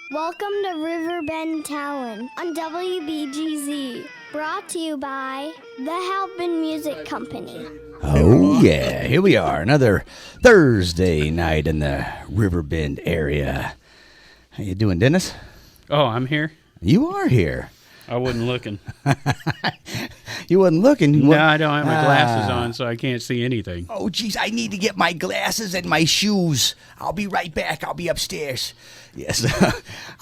Welcome to Riverbend Talent on WBGZ. Brought to you by the Halpin Music Company. Oh, yeah. Here we are. Another Thursday night in the Riverbend area. How you doing, Dennis? Oh, I'm here. You are here. I wasn't looking. You wasn't looking? No, I don't have my glasses on, so I can't see anything. Oh, geez, I need to get my glasses and my shoes. I'll be right back. I'll be upstairs. Yes,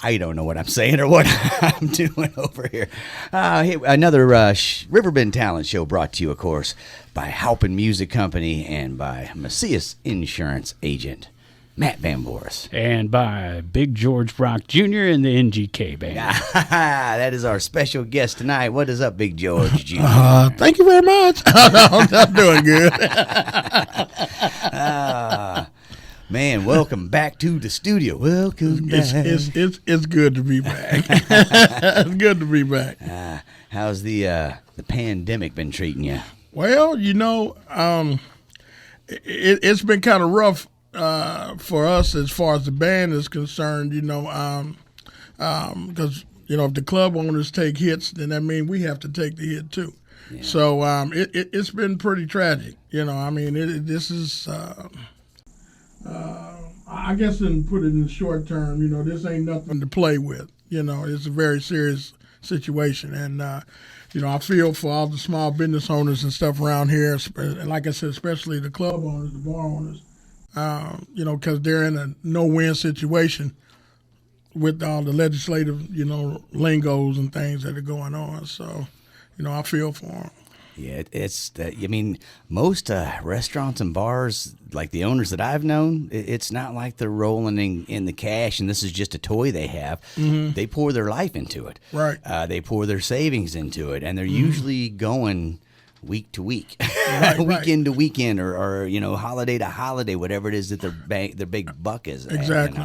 I don't know what I'm saying or what I'm doing over here. Hey, another Riverbend Talent Show brought to you, of course, by Halpin Music Company and by Macias Insurance Agent Matt Van Voorhis. And by Big George Brock Jr. and the NGK Band. That is our special guest tonight. What is up, Big George Jr.? Thank you very much. I'm doing good. Man, welcome back to the studio. Welcome back. It's good to be back. It's good to be back. How's the pandemic been treating you? Well, it's been kind of rough for us as far as the band is concerned, because, if the club owners take hits, then that means we have to take the hit too. Yeah. So it's been pretty tragic. This is, I guess, and put it in the short term, this ain't nothing to play with. It's a very serious situation. And, I feel for all the small business owners and stuff around here, and like I said, especially the club owners, the bar owners. Because they're in a no-win situation with all the legislative, lingos and things that are going on. So, I feel for them. Yeah, it's that. Most restaurants and bars, like the owners that I've known, it's not like they're rolling in the cash and this is just a toy they have. Mm-hmm. They pour their life into it. Right. They pour their savings into it, and they're usually going week to week, right, weekend to weekend, or holiday to holiday, whatever it is that their big buck is. Exactly.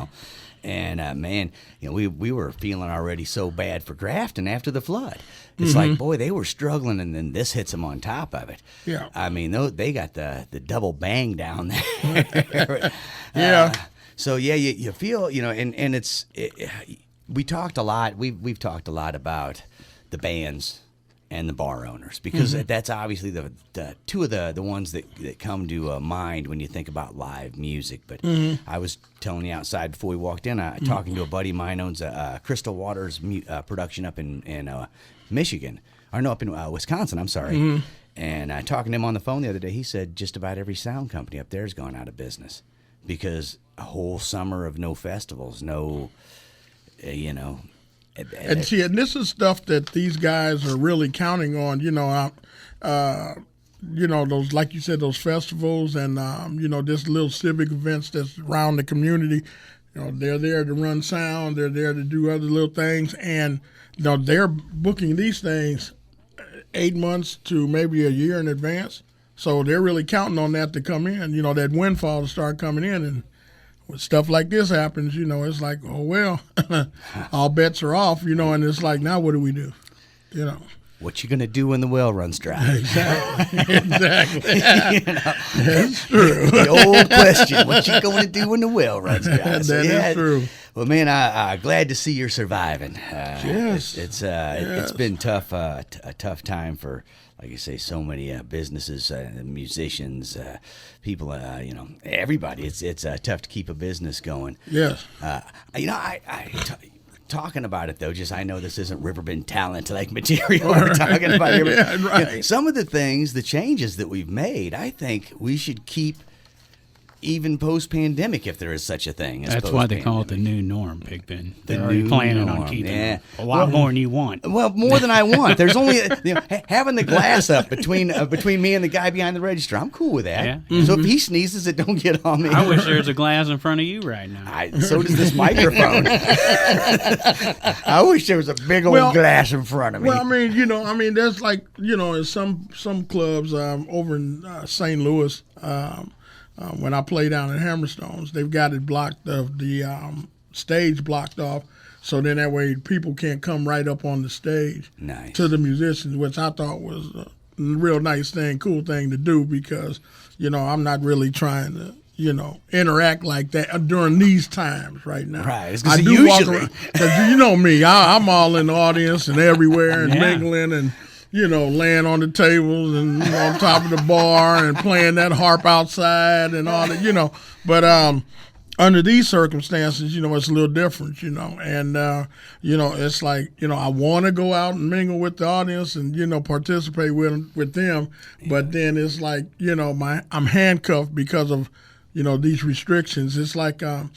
And man, we were feeling already so bad for Grafton after the flood. It's like, boy, they were struggling, and then this hits them on top of it. Yeah. They got the double bang down there. Yeah. So yeah, you feel, and we talked a lot. We've talked a lot about the bands and the bar owners, because that's obviously the two of the ones that come to mind when you think about live music. But I was telling you outside before we walked in, talking to a buddy of mine owns a Crystal Waters production up in Michigan, or no, up in Wisconsin. I'm sorry. And talking to him on the phone the other day, he said just about every sound company up there has gone out of business because a whole summer of no festivals, no, And this is stuff that these guys are really counting on, those, like you said, those festivals and, this little civic events that's around the community. They're there to run sound. They're there to do other little things. And, they're booking these things 8 months to maybe a year in advance. So they're really counting on that to come in, that windfall to start coming in. And when stuff like this happens, it's like, oh, well, all bets are off, and it's like, now what do we do? What you going to do when the well runs dry? Exactly. That's true. The old question, what you going to do when the well runs dry? That is true. Well, man, I'm glad to see you're surviving. Yes. It's been tough, a tough time for, like you say, so many businesses, musicians, people, everybody. It's tough to keep a business going. Yes. Talking about it, though, I know this isn't Riverbend Talent like material. We're talking about everything. Right. Some of the things, the changes that we've made, I think we should keep even post-pandemic, if there is such a thing. That's why they call it the new norm, Big Ben. They're The already new planning norm, on keeping yeah. it a lot more than you want. Well, more than I want. There's only having the glass up between me and the guy behind the register. I'm cool with that. Yeah. So if he sneezes, it don't get on me. I wish there was a glass in front of you right now. So does this microphone. I wish there was a big old glass in front of me. Well, there's like, in some clubs over in St. Louis. When I play down at Hammerstones, they've got it blocked, the stage blocked off, so then that way people can't come right up on the stage to the musicians, which I thought was a real nice thing, cool thing to do, because, I'm not really trying to interact like that during these times right now. Right. I do walk around, because you know me, I'm all in the audience and everywhere and mingling and, laying on the tables and on top of the bar and playing that harp outside and all that, But under these circumstances, it's a little different, and, it's like, I want to go out and mingle with the audience and, participate with them. But then it's like, I'm handcuffed because of, these restrictions. It's like I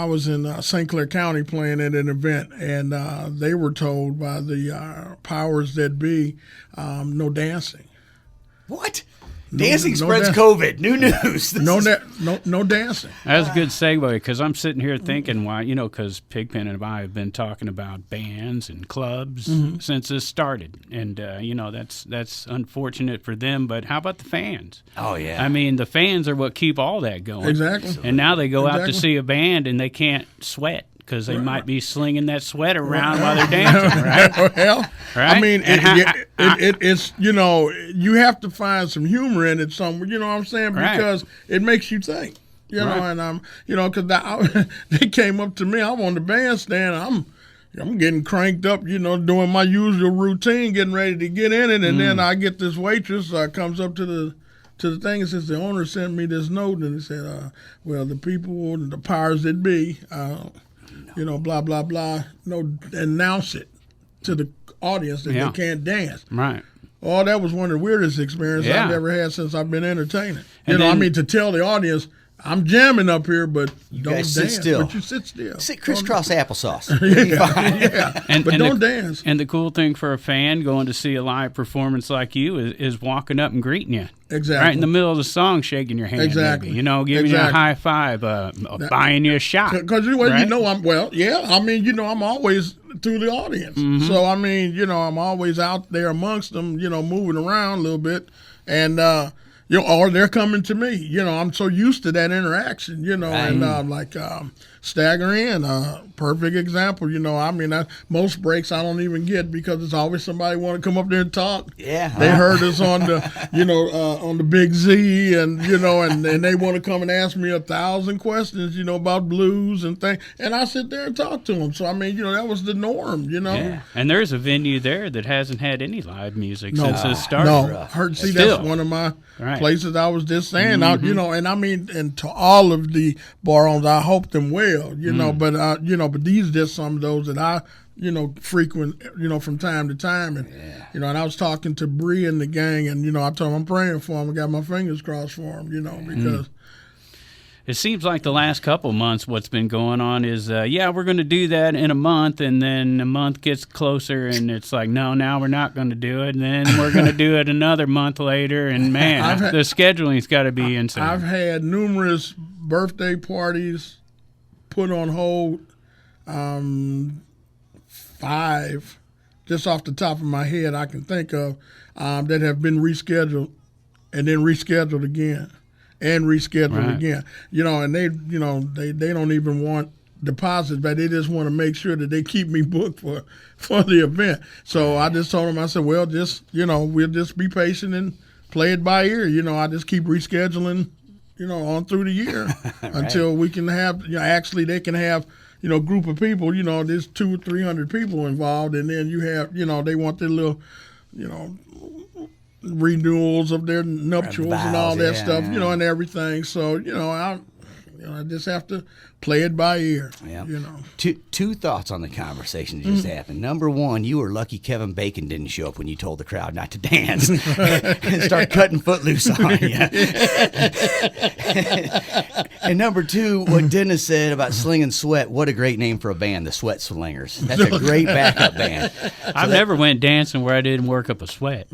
was in St. Clair County playing at an event, and they were told by the powers that be, no dancing. What? Dancing spreads COVID. New news. No dancing. That's a good segue, because I'm sitting here thinking, why, because Pigpen and I have been talking about bands and clubs since this started, and that's unfortunate for them. But how about the fans? Oh yeah. I mean, the fans are what keep all that going. Exactly. And now they go out to see a band and they can't sweat, because they might be slinging that sweat around while they're dancing, right? Well, right? I mean, it's you have to find some humor in it somewhere. You know what I'm saying? Because it makes you think. And because they came up to me. I'm on the bandstand. I'm getting cranked up. Doing my usual routine, getting ready to get in it, and then I get this waitress comes up to the thing and says, the owner sent me this note, and he said, well, the people, the powers that be, blah, blah, blah, announce it to the audience that they can't dance. Right. Oh, that was one of the weirdest experiences I've ever had since I've been entertaining. To tell the audience, I'm jamming up here, but don't guys dance. sit still. But you sit still. Sit crisscross applesauce. But don't dance. And the cool thing for a fan going to see a live performance like you is walking up and greeting you. Exactly. Right in the middle of the song, shaking your hand. Exactly. Maybe, giving you a high five, buying you a shot. Because I'm always through the audience. Mm-hmm. So, I'm always out there amongst them, moving around a little bit. And, or they're coming to me. I'm so used to that interaction, and Stagger In, perfect example. Most breaks I don't even get because it's always somebody want to come up there and talk. Yeah. They heard us on the, on the Big Z, and they want to come and ask me 1,000 questions, about blues and things, and I sit there and talk to them. So that was the norm, Yeah. And there's a venue there that hasn't had any live music since it started. That's one of my places I was just saying. And to all of the bar owners, I hope them well. But these are just some of those that I, frequent, from time to time. And, and I was talking to Bree and the gang, and, I told them I'm praying for them. I got my fingers crossed for them, because. It seems like the last couple months what's been going on is, we're going to do that in a month, and then a month gets closer, and it's like, no, now we're not going to do it, and then we're going to do it another month later, and, man, the scheduling's got to be insane. I've had numerous birthday parties put on hold, 5, just off the top of my head I can think of, that have been rescheduled and then rescheduled again. And reschedule again, and they don't even want deposits, but they just want to make sure that they keep me booked for the event. So I just told them, I said, well, just we'll just be patient and play it by ear. I just keep rescheduling, on through the year until we can have, actually they can have, group of people. There's 200 or 300 people involved, and then you have, they want their little, renewals of their nuptials and all that stuff, and everything. So, I just have to play it by ear. Yeah. Two thoughts on the conversation that just happened. Number one, you were lucky Kevin Bacon didn't show up when you told the crowd not to dance and start cutting Footloose on you. And number two, what Dennis said about Slinging Sweat, what a great name for a band, the Sweat Slingers. That's a great backup band. I've never went dancing where I didn't work up a sweat.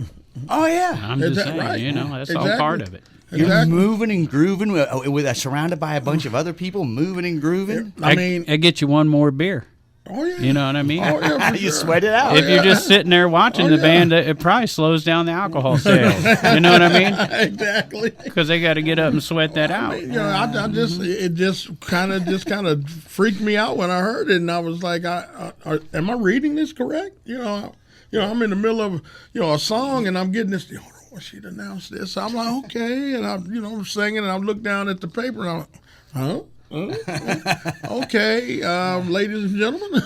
Oh, yeah. I'm just saying, that's all part of it. You're moving and grooving with surrounded by a bunch of other people moving and grooving. I get you one more beer. Oh, yeah. You know what I mean? Oh, yeah, you sweat it out. If you're just sitting there watching the band, it probably slows down the alcohol sales. You know what I mean? Exactly. Because they got to get up and sweat that out. It just kind of freaked me out when I heard it, and I was like, am I reading this correct? I'm in the middle of a song, and I'm getting this. well, she'd announced this. I'm like, okay. And I'm singing, and I look down at the paper, and I'm like, huh? Okay, ladies and gentlemen,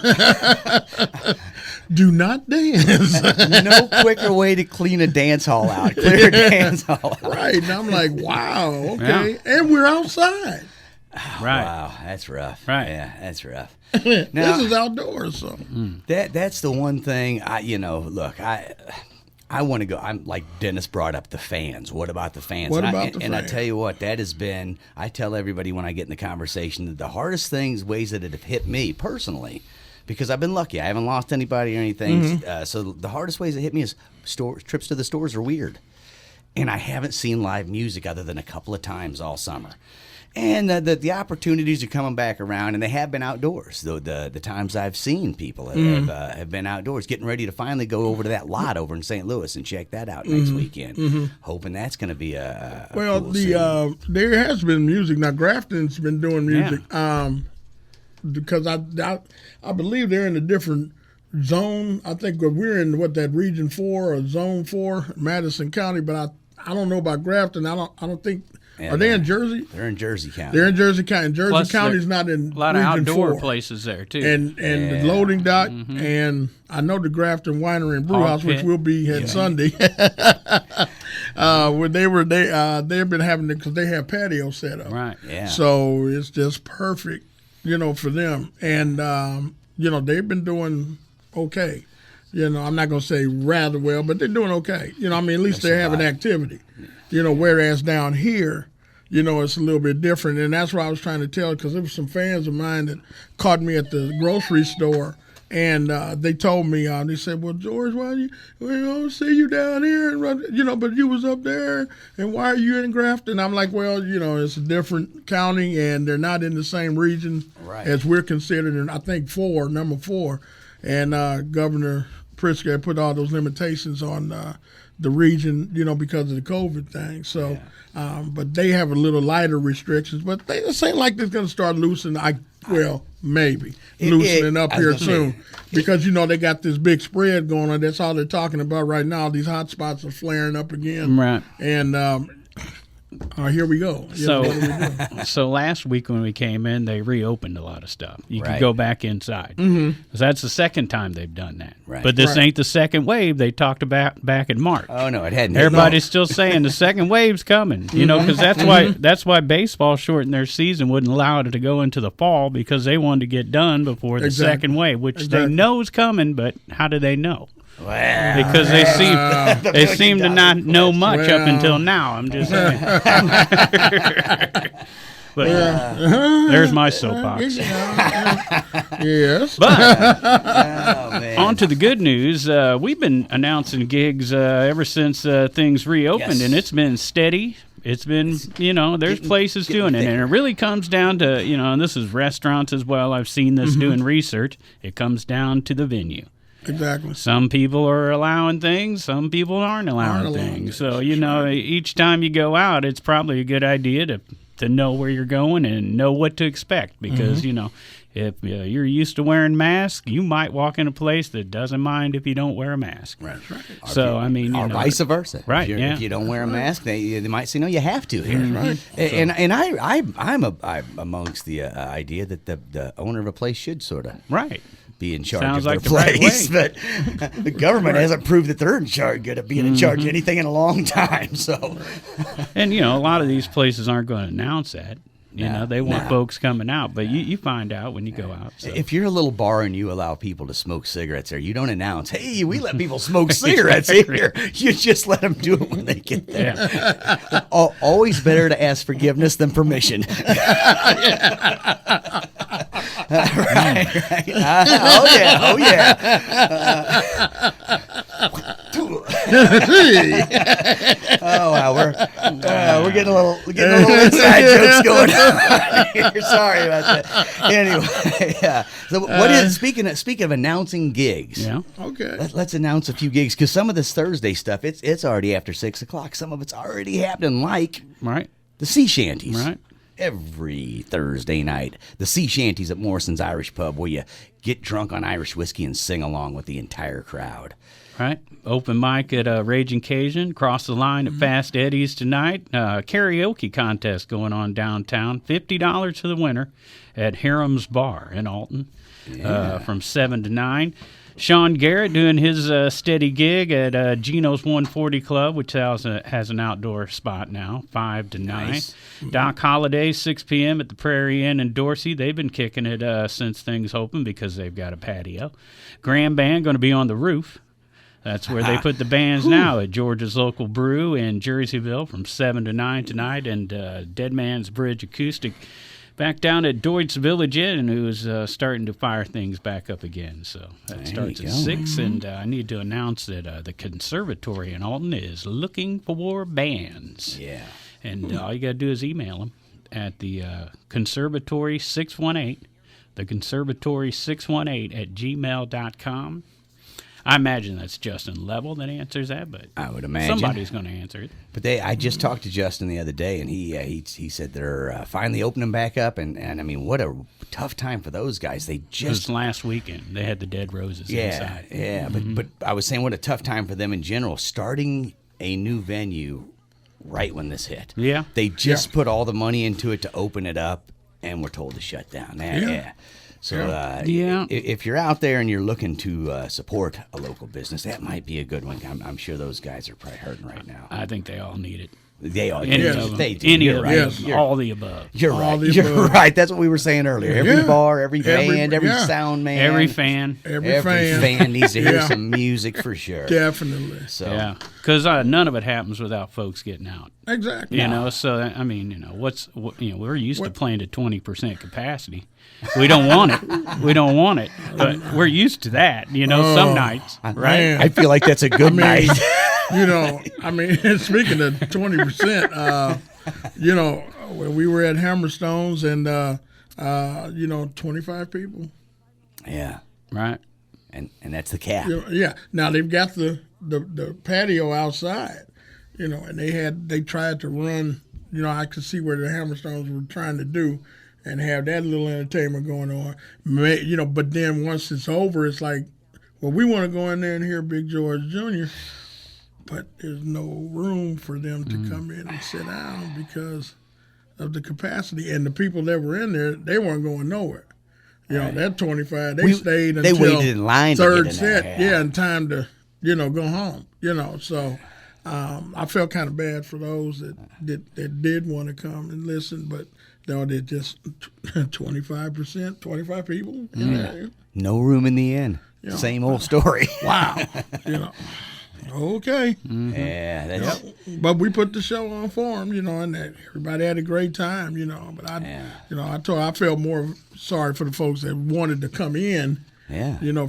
do not dance. No quicker way to clean a dance hall out. Clear a dance hall out. Right. And I'm like, wow, okay. Yeah. And we're outside. Right. Wow, that's rough. Right. Yeah, that's rough. This is outdoors, so. That's the one thing, I want to go. I'm like Dennis brought up the fans. What about the fans? What about the fans? And I tell you what, that has been. I tell everybody when I get in the conversation that the hardest ways that it have hit me personally, because I've been lucky. I haven't lost anybody or anything. So the hardest ways that hit me is trips to the stores are weird, and I haven't seen live music other than a couple of times all summer. And the opportunities are coming back around, and they have been outdoors. The times I've seen people have been outdoors, getting ready to finally go over to that lot over in St. Louis and check that out next weekend. Hoping that's going to be a cool scene. There has been music. Now, Grafton's been doing music because I believe they're in a different zone. I think we're in, that, Region 4 or Zone 4, Madison County, but I don't know about Grafton. I don't think... Are they in Jersey? They're in Jersey County. They're in Jersey County. Jersey County's not in a lot of Region outdoor 4. places there too. And the loading dock, and I know the Grafton Winery and Brewhouse, which will be at Sunday. Where they've been having it because they have patio set up. Right. Yeah. So it's just perfect, for them. And they've been doing okay. I'm not gonna say rather well, but they're doing okay. At least they're having activity. Whereas down here, it's a little bit different. And that's what I was trying to tell, because there were some fans of mine that caught me at the grocery store, and they told me, they said, well, George, we don't see you down here, and but you was up there, and why are you in Grafton? I'm like, well, it's a different county, and they're not in the same region as we're considered, and I think number 4. And Governor Pritzker put all those limitations on the region, because of the COVID thing. So, but they have a little lighter restrictions. But it ain't like they're going to start loosening. Maybe loosening up here soon, because they got this big spread going on. That's all they're talking about right now. These hot spots are flaring up again. Right. And here we go. So last week when we came in, they reopened a lot of stuff. You could go back inside. So that's the second time they've done that. Right. But this ain't the second wave they talked about back in March. Oh no, it hadn't. Everybody's still saying the second wave's coming. Because that's why baseball shortened their season, wouldn't allow it to go into the fall, because they wanted to get done before the second wave, which they know is coming. But how do they know? Well, because they seem to not know much up until now. I'm just saying. But there's my soapbox. Yes. But on to the good news. We've been announcing gigs ever since things reopened, and it's been steady. It's been, there's places doing it. And it really comes down to, and this is restaurants as well. I've seen this doing research. It comes down to the venue. Exactly. Some people are allowing things, some people aren't allowing things. So, each time you go out, it's probably a good idea to know where you're going and know what to expect. Because, if you're used to wearing masks, you might walk in a place that doesn't mind if you don't wear a mask. Right. So, or vice versa. Right, If you don't wear a mask, they might say, no, you have to here. Right. And I'm amongst the idea that the owner of a place should sort of be in charge Sounds of their like place, the right but the government hasn't proved that they're good at being in charge of anything in a long time. So, and a lot of these places aren't going to announce that. They want folks coming out, but you find out when you go out. So. If you're a little bar and you allow people to smoke cigarettes there, you don't announce, hey, we let people smoke cigarettes here. You just let them do it when they get there. Yeah. Always better to ask forgiveness than permission. Right. Oh yeah. Oh wow, we're getting a little inside jokes going on here. Sorry about that. Anyway, yeah. So what is speaking of announcing gigs? Yeah. Okay. Let's announce a few gigs, because some of this Thursday stuff it's already after 6 o'clock. Some of it's already happening, like right the sea shanties. right. every Thursday night. The Sea Shanties at Morrison's Irish Pub, where you get drunk on Irish whiskey and sing along with the entire crowd. Right. Open mic at Raging Cajun. Cross the line at Fast Eddie's tonight. Karaoke contest going on downtown. $50 for the winner at Hiram's Bar in Alton from 7 to 9. Sean Garrett doing his steady gig at Gino's 140 Club, which has an outdoor spot now, 5 to 9. Nice. Doc Holliday, 6 p.m. at the Prairie Inn in Dorsey. They've been kicking it since things opened because they've got a patio. Grand Band going to be on the roof. That's where they put the bands now, at Georgia's Local Brew in Jerseyville from 7 to 9 tonight, and Dead Man's Bridge Acoustic back down at Doit's Village Inn, who's starting to fire things back up again. So that starts at 6, and I need to announce that the Conservatory in Alton is looking for bands. Yeah. And all you got to do is email them at the Conservatory 618, the Conservatory 618 at gmail.com. I imagine that's Justin Level that answers that, but I would imagine somebody's going to answer it. But I just talked to Justin the other day, and he said they're finally opening back up, and I mean, what a tough time for those guys. They It was just last weekend. They had the Dead Roses inside. yeah. But I was saying, what a tough time for them in general, starting a new venue right when this hit. Yeah. They just put all the money into it to open it up, and we're told to shut down. Yeah. So if you're out there and you're looking to support a local business, that might be a good one. I'm sure those guys are probably hurting right now. I think they all need it. They all Any of them. They do. Any You're of right. them. All the above. You're All right. the You're above. right. That's what we were saying earlier. Every Yeah. bar, every band, every yeah. sound man, Every fan. Every fan. fan needs to hear Yeah. some music for sure. Definitely. So Yeah. Because none of it happens without folks getting out. Exactly. You know, so I mean, we're used to playing to 20% capacity. We don't want it. We don't want it. But we're used to that, some nights, right? Man. I feel like that's a good night. I mean, speaking of 20%, when we were at Hammerstones and, 25 people. Yeah. Right. And that's the cap. Yeah. Now they've got the patio outside, and they tried to run, I could see where the Hammerstones were trying to do and have that little entertainment going on. But then once it's over, it's like, well, we want to go in there and hear Big George Jr., but there's no room for them to come in and sit down because of the capacity. And the people that were in there, they weren't going nowhere. That 25, they stayed until they waited in line third to get in set, there. and time to, go home, So I felt kind of bad for those that did want to come and listen, but they just 25%, 25 people in there. No room in the inn. Same old story. Wow. Okay. Yeah. That's, But we put the show on for them, and everybody had a great time, But I felt more sorry for the folks that wanted to come in,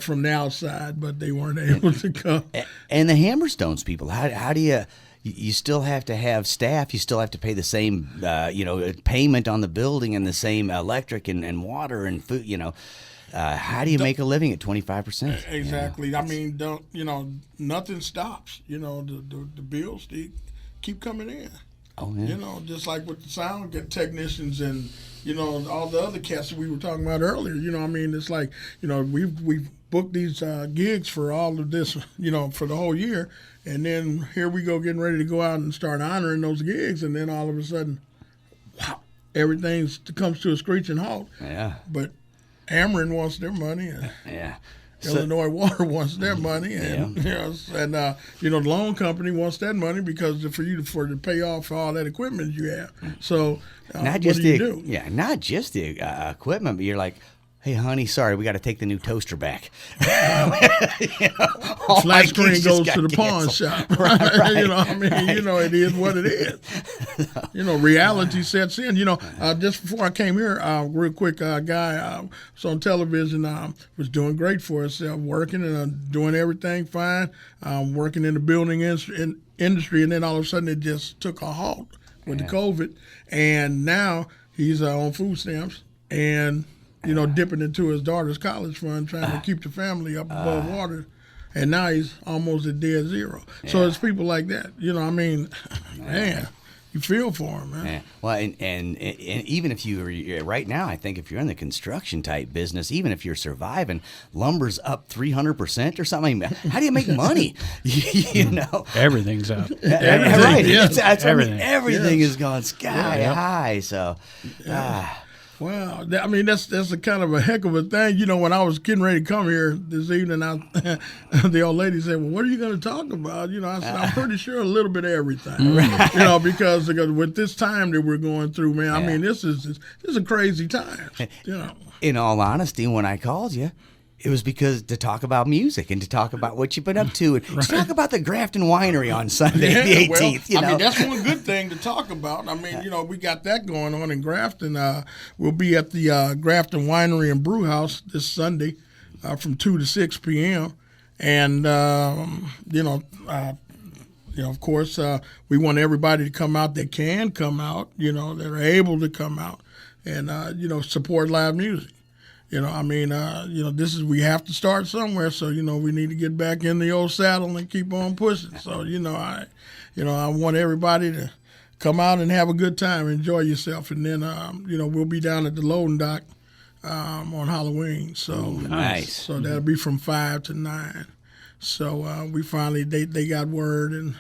from the outside, but they weren't able to come. And the Hammerstones people, how do you still have to have staff, you still have to pay the same, payment on the building and the same electric and water and food, how do you make a living at 25%? Exactly. I mean, nothing stops. The bills they keep coming in. Oh yeah. Just like with the sound technicians and all the other cats that we were talking about earlier. It's like we've booked these gigs for all of this, for the whole year, and then here we go getting ready to go out and start honoring those gigs, and then all of a sudden, wow, everything comes to a screeching halt. Yeah. But Ameren wants their money, and Yeah. Illinois Water wants their money, and the loan company wants that money because for to pay off all that equipment you have. So Not just the do? not just the equipment, but you're like, hey, honey, sorry, we got to take the new toaster back. All my Flat screen gigs goes just to the got pawn canceled. shop. Right. It is what it is. Reality sets in. Just before I came here, real quick, a guy was on television, was doing great for himself, working and doing everything fine, working in the building industry, and then all of a sudden it just took a halt with the COVID, and now he's on food stamps and dipping into his daughter's college fund, trying to keep the family up above water. And now he's almost at dead zero. So it's people like that. Man, you feel for them, man. Yeah. Well, and even if you right now, I think if you're in the construction type business, even if you're surviving, lumber's up 300% or something. How do you make money? You know, Everything's up. Everything, right? yeah. Everything Yes. is going sky high. So. Wow, I mean that's a kind of a heck of a thing. You know, when I was getting ready to come here this evening, the old lady said, "Well, what are you going to talk about?" You know, I said, "I'm pretty sure a little bit of everything." Right. You know, because with this time that we're going through, man, I mean, this is a crazy time. You know, in all honesty, when I called you, it was because to talk about music and to talk about what you've been up to and to talk about the Grafton Winery on Sunday the 18th. Well, I mean, that's one good thing to talk about. I mean, you know, we got that going on in Grafton. We'll be at the Grafton Winery and Brew House this Sunday from 2 to 6 p.m. And, of course, we want everybody to come out that can come out, you know, that are able to come out and, support live music. You know, I mean, we have to start somewhere. So, you know, we need to get back in the old saddle and keep on pushing. So, I want everybody to come out and have a good time, enjoy yourself. And then, we'll be down at the loading dock on Halloween. So, nice. So that'll be from 5 to 9. So we finally, they got word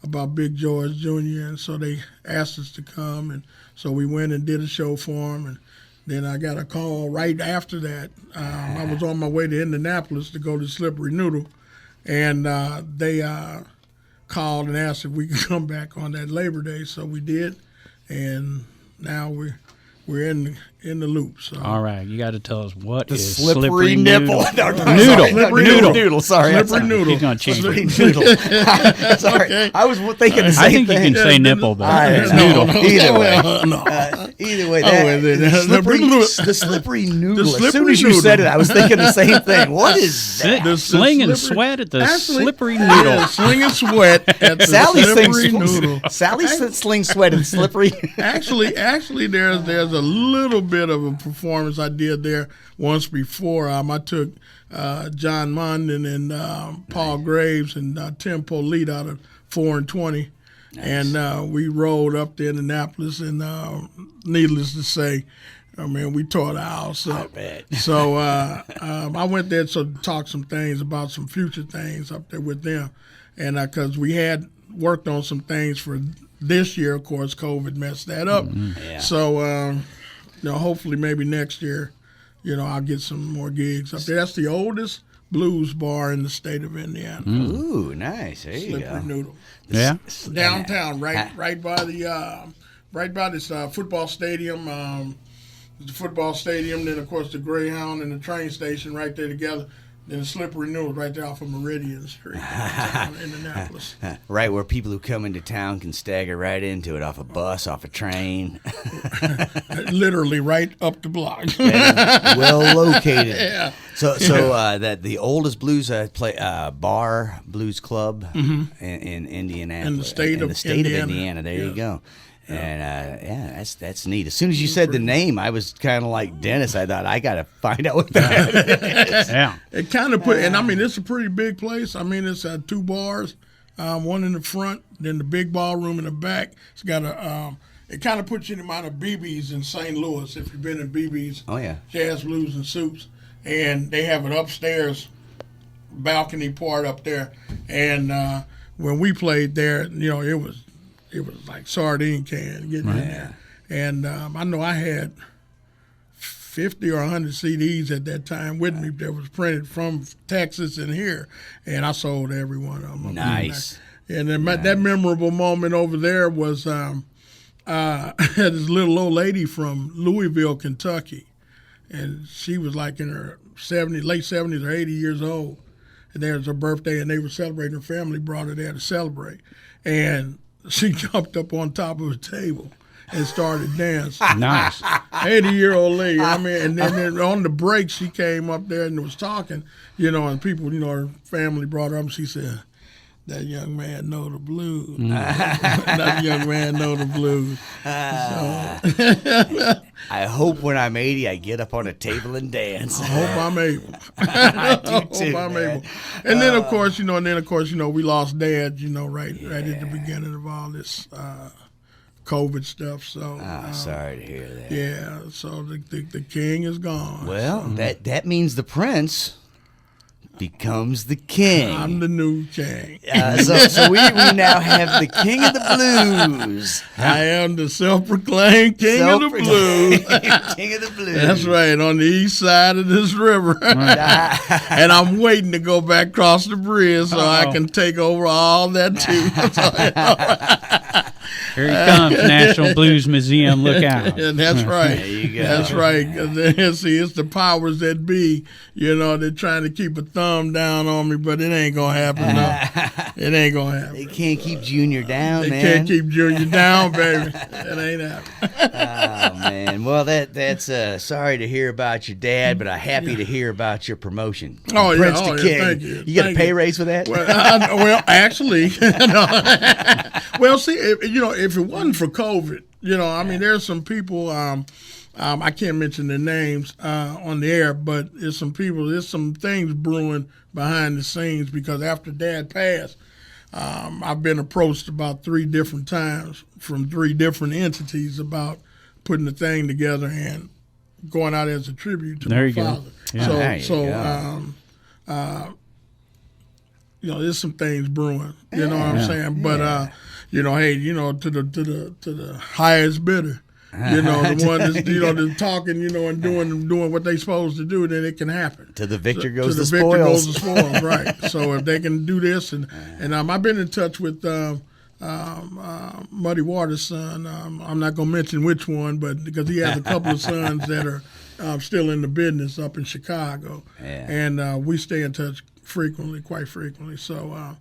about Big George Jr., and so they asked us to come. And so we went and did a show for him. And then I got a call right after that. I was on my way to Indianapolis to go to Slippery Noodle, and they called and asked if we could come back on that Labor Day. So we did, and now we're in the loop. So. All right, you got to tell us what the is slippery nipple. Noodle. Noodle. Sorry, slippery noodle. He's gonna change Slippery it. noodle. Sorry, Okay. I was thinking the same I think thing. you can say nipple, but it's No, noodle. Either way. No. Either way, The slippery noodle. As soon slippery as you noodle. said it, I was thinking the same thing. What is that? The Sling and slippery- sweat at the Actually, slippery noodle. Yeah, sling and sweat at the Sally slippery noodle. Sally sling sweat and slippery. Actually, there's a little bit of a performance I did there once before. I took John Mondon and Paul Graves and Tim Polite out of 4 and 20, and we rode up to Indianapolis. And needless to say, I mean, we tore the house up. So I went there to talk some things about some future things up there with them, and because we had worked on some things for this year. Of course, COVID messed that up. Yeah. So, hopefully maybe next year, I'll get some more gigs up there. That's the oldest blues bar in the state of Indiana. Ooh, nice. There you go. Slippery Noodle. Yeah. Downtown, right by this football stadium. The football stadium, then of course the Greyhound and the train station right there together. Then the Slippery Noodle right there off of Meridian Street, downtown Indianapolis. Right where people who come into town can stagger right into it off a bus, off a train. Literally right up the block. Well located. Yeah. So that the oldest blues bar blues club in Indianapolis, In the state of Indiana. There you go. And that's neat. As soon as you said the name, I was kind of like Dennis. I thought I got to find out what that is. Yeah. It kind of and I mean, it's a pretty big place. I mean, it's 2 bars, one in the front, then the big ballroom in the back. It's got it kind of puts you in the mind of BB's in St. Louis, if you've been in BB's. Oh, yeah. Jazz, Blues, and Soups. And they have an upstairs balcony part up there. And when we played there, it was like sardine can getting in there. And I know I had 50 or 100 CDs at that time with me that was printed from Texas and here, and I sold every one of them. Nice. And then that memorable moment over there was this little old lady from Louisville, Kentucky, and she was like in her late 70s or 80 years old, and there was her birthday, and they were celebrating. Her family brought her there to celebrate, and she jumped up on top of a table and started dancing. Nice. 80-year-old lady. I mean, and then on the break, she came up there and was talking, and people, her family brought her up, and she said, "That young man know the blues." That young man know the blues. I hope when I'm 80, I get up on a table and dance. I hope I'm able. I do too, I'm man. able. And then of course, we lost Dad, right at the beginning of all this COVID stuff. So sorry to hear that. Yeah, so the king is gone. Well, that means the prince becomes the king. I'm the new king. So we now have the king of the blues. I am the self-proclaimed king of the blues. King of the blues. That's right, on the east side of this river. And I'm waiting to go back across the bridge so I can take over all that too. Here he comes, National Blues Museum. Look out. And that's right. There you go. That's right. See, it's the powers that be. They're trying to keep a thumb down on me, but it ain't going to happen. No. It ain't going to happen. They can't keep Junior down, They man. can't keep Junior down, baby. It ain't happening. Oh, man. Well, that's sorry to hear about your dad, but I'm happy to hear about your promotion. Oh, Prince yeah. to King. Thank you. You got a pay raise for that? Well, actually, well, see, if it wasn't for COVID, there's some people, I can't mention their names on the air, but there's some things brewing behind the scenes because after Dad passed, I've been approached about 3 different times from 3 different entities about putting the thing together and going out as a tribute to my father. Yeah. There's some things brewing. You know what I'm saying? But hey, to the highest bidder, the one that's that's talking, and doing what they supposed to do, then it can happen. To the victor goes to the victor spoils. goes the spoils, right? So if they can do this, and I've been in touch with Muddy Waters' son. I'm not gonna mention which one, but because he has a couple of sons that are still in the business up in Chicago, and we stay in touch quite frequently. So,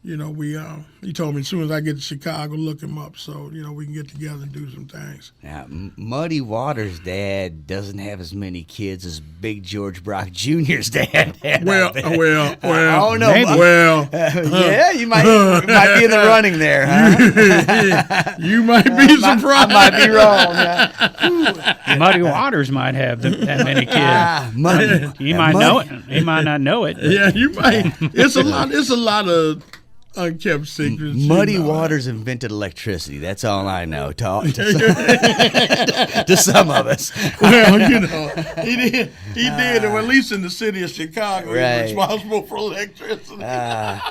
he told me as soon as I get to Chicago, look him up so, we can get together and do some things. Now, Muddy Waters' dad doesn't have as many kids as Big George Brock Jr.'s dad had. Well. Oh, no. Maybe. Yeah, you might be in the running there, huh? You might be surprised. I might be wrong. Muddy Waters might have that many kids. He might know it. He might not know it. Yeah, you might. It's a lot of unkept secrets. Muddy Waters invented electricity. That's all I know. To some of us. Well, he did. Or at least in the city of Chicago, Right. he's responsible for electricity. Yeah.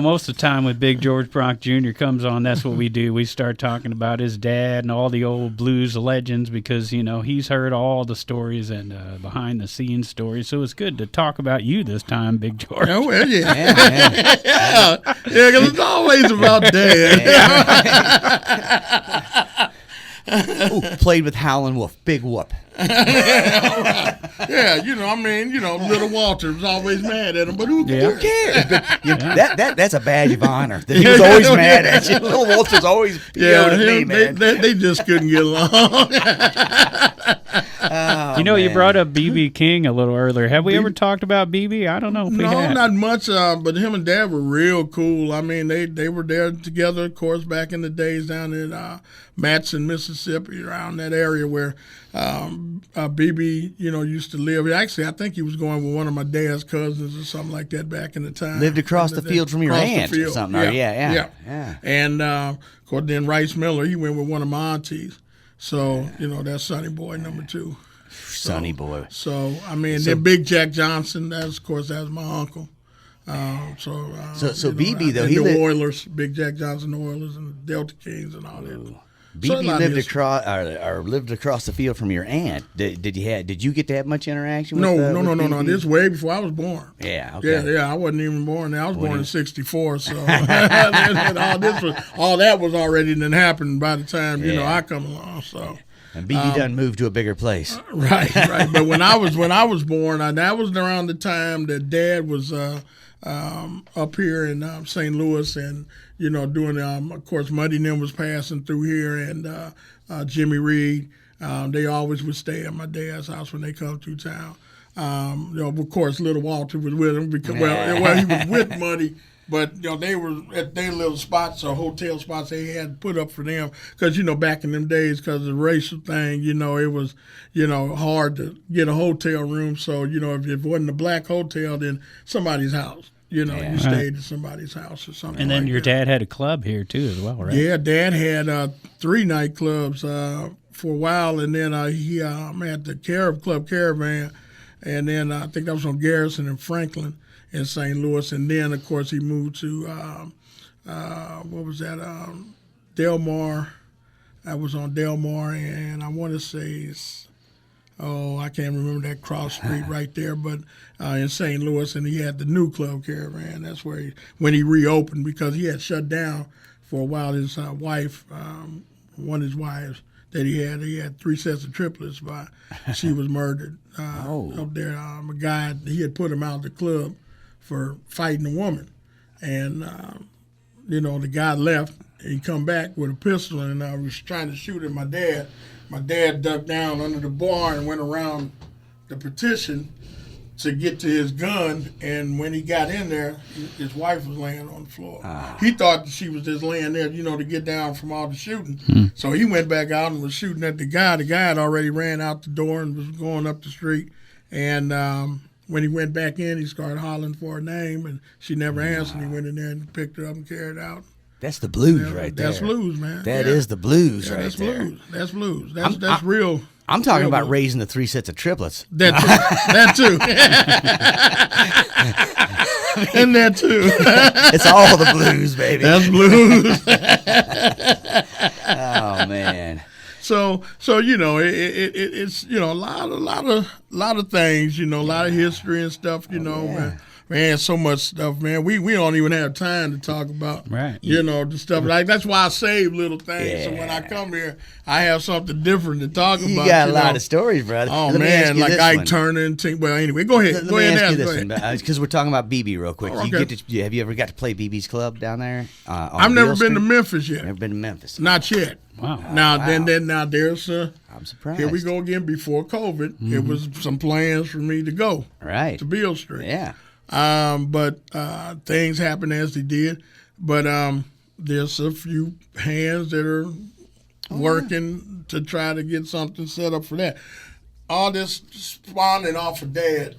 Most of the time when Big George Brock Jr. comes on, that's what we do. We start talking about his dad and all the old blues legends because, he's heard all the stories and behind-the-scenes stories. So it's good to talk about you this time, Big George. Oh, well, yeah. Because it's always about Dad. Ooh, played with Howlin Wolf. Big whoop. Yeah, little Walter was always mad at him, but who cares? That's a badge of honor. That he was always mad at you. Little Walter's always PO'd at me, man. They just couldn't get along. You brought up B.B. King a little earlier. Have we ever talked about B.B.? I don't know if we have. No, not much, but him and Dad were real cool. I mean, they were there together, of course, back in the days down in Matson, Mississippi, around that area where B.B., used to live. Actually, I think he was going with one of my dad's cousins or something like that back in the time. Lived across the field from your aunt or something. Yeah. And, of course, then Rice Miller, he went with one of my aunties. So, that's Sonny Boy number 2. Sonny Boy. So, then Big Jack Johnson, that's my uncle. So BB, though, he lived... Oilers, Big Jack Johnson Oilers and the Delta Kings and all that. BB lived across the field from your aunt. Did you get to have much interaction with No. This way before I was born. Yeah, okay. Yeah, I wasn't even born. I was born in '64, so all that was already done happened by the time I come along. So. And BB done moved to a bigger place. Right. But when I was born, that was around the time that Dad was up here in St. Louis and doing of course Muddy and them was passing through here and Jimmy Reed. They always would stay at my dad's house when they come through town. Of course Little Walter was with him because he was with Muddy. But they were at their little spots or hotel spots they had put up for them because back in them days because of the racial thing it was hard to get a hotel room. So if it wasn't a black hotel, then somebody's house. You know, Yeah. you stayed at somebody's house or something. And then like your that. dad had a club here too, as well, right? Yeah, Dad had 3 nightclubs for a while, and then he had the Club Caravan, and then I think that was on Garrison and Franklin in St. Louis, and then of course he moved to what was that? Del Mar. I was on Del Mar, and I want to say I can't remember that cross street right there, but in St. Louis, and he had the new Club Caravan. That's where when he reopened, because he had shut down for a while. His wife, one of his wives that he had 3 sets of triplets by. She was murdered up there. A guy, he had put him out of the club for fighting a woman, and the guy left. He come back with a pistol, and I was trying to shoot at my dad. My dad ducked down under the bar and went around the partition to get to his gun, and when he got in there, his wife was laying on the floor. He thought that she was just laying there, to get down from all the shooting. So he went back out and was shooting at the guy. The guy had already ran out the door and was going up the street, and when he went back in, he started hollering for her name, and she never answered. He went in there and picked her up and carried her out. That's the blues right there. That's blues, man. That is the blues right that's there. Blues. That's blues. That's real. I'm talking real about blues. raising the 3 sets of triplets. That too. And that too. It's all the blues, baby. That's blues. Oh man. So it's a lot of things, a lot of history and stuff, Man, so much stuff, man. We don't even have time to talk about, Right. The stuff. Like, that's why I save little things. So when I come here, I have something different to talk You about. got a lot of stories, brother. Oh, Let me ask man, you like this Ike one. Turner and Well, anyway, go ahead. Let me ask you this Go ahead. one, because we're talking about BB real quick. Oh, You okay. get to, have you ever got to play BB's club down there? I've never been to Memphis yet. Never been to Memphis. Not yet. Wow. Now, now there's I'm surprised. here we go again. Before COVID, it was some plans for me to go Right. to Beale Street. Yeah. But things happen as they did. But there's a few hands that are working to try to get something set up for that. All this spawning off of Dad,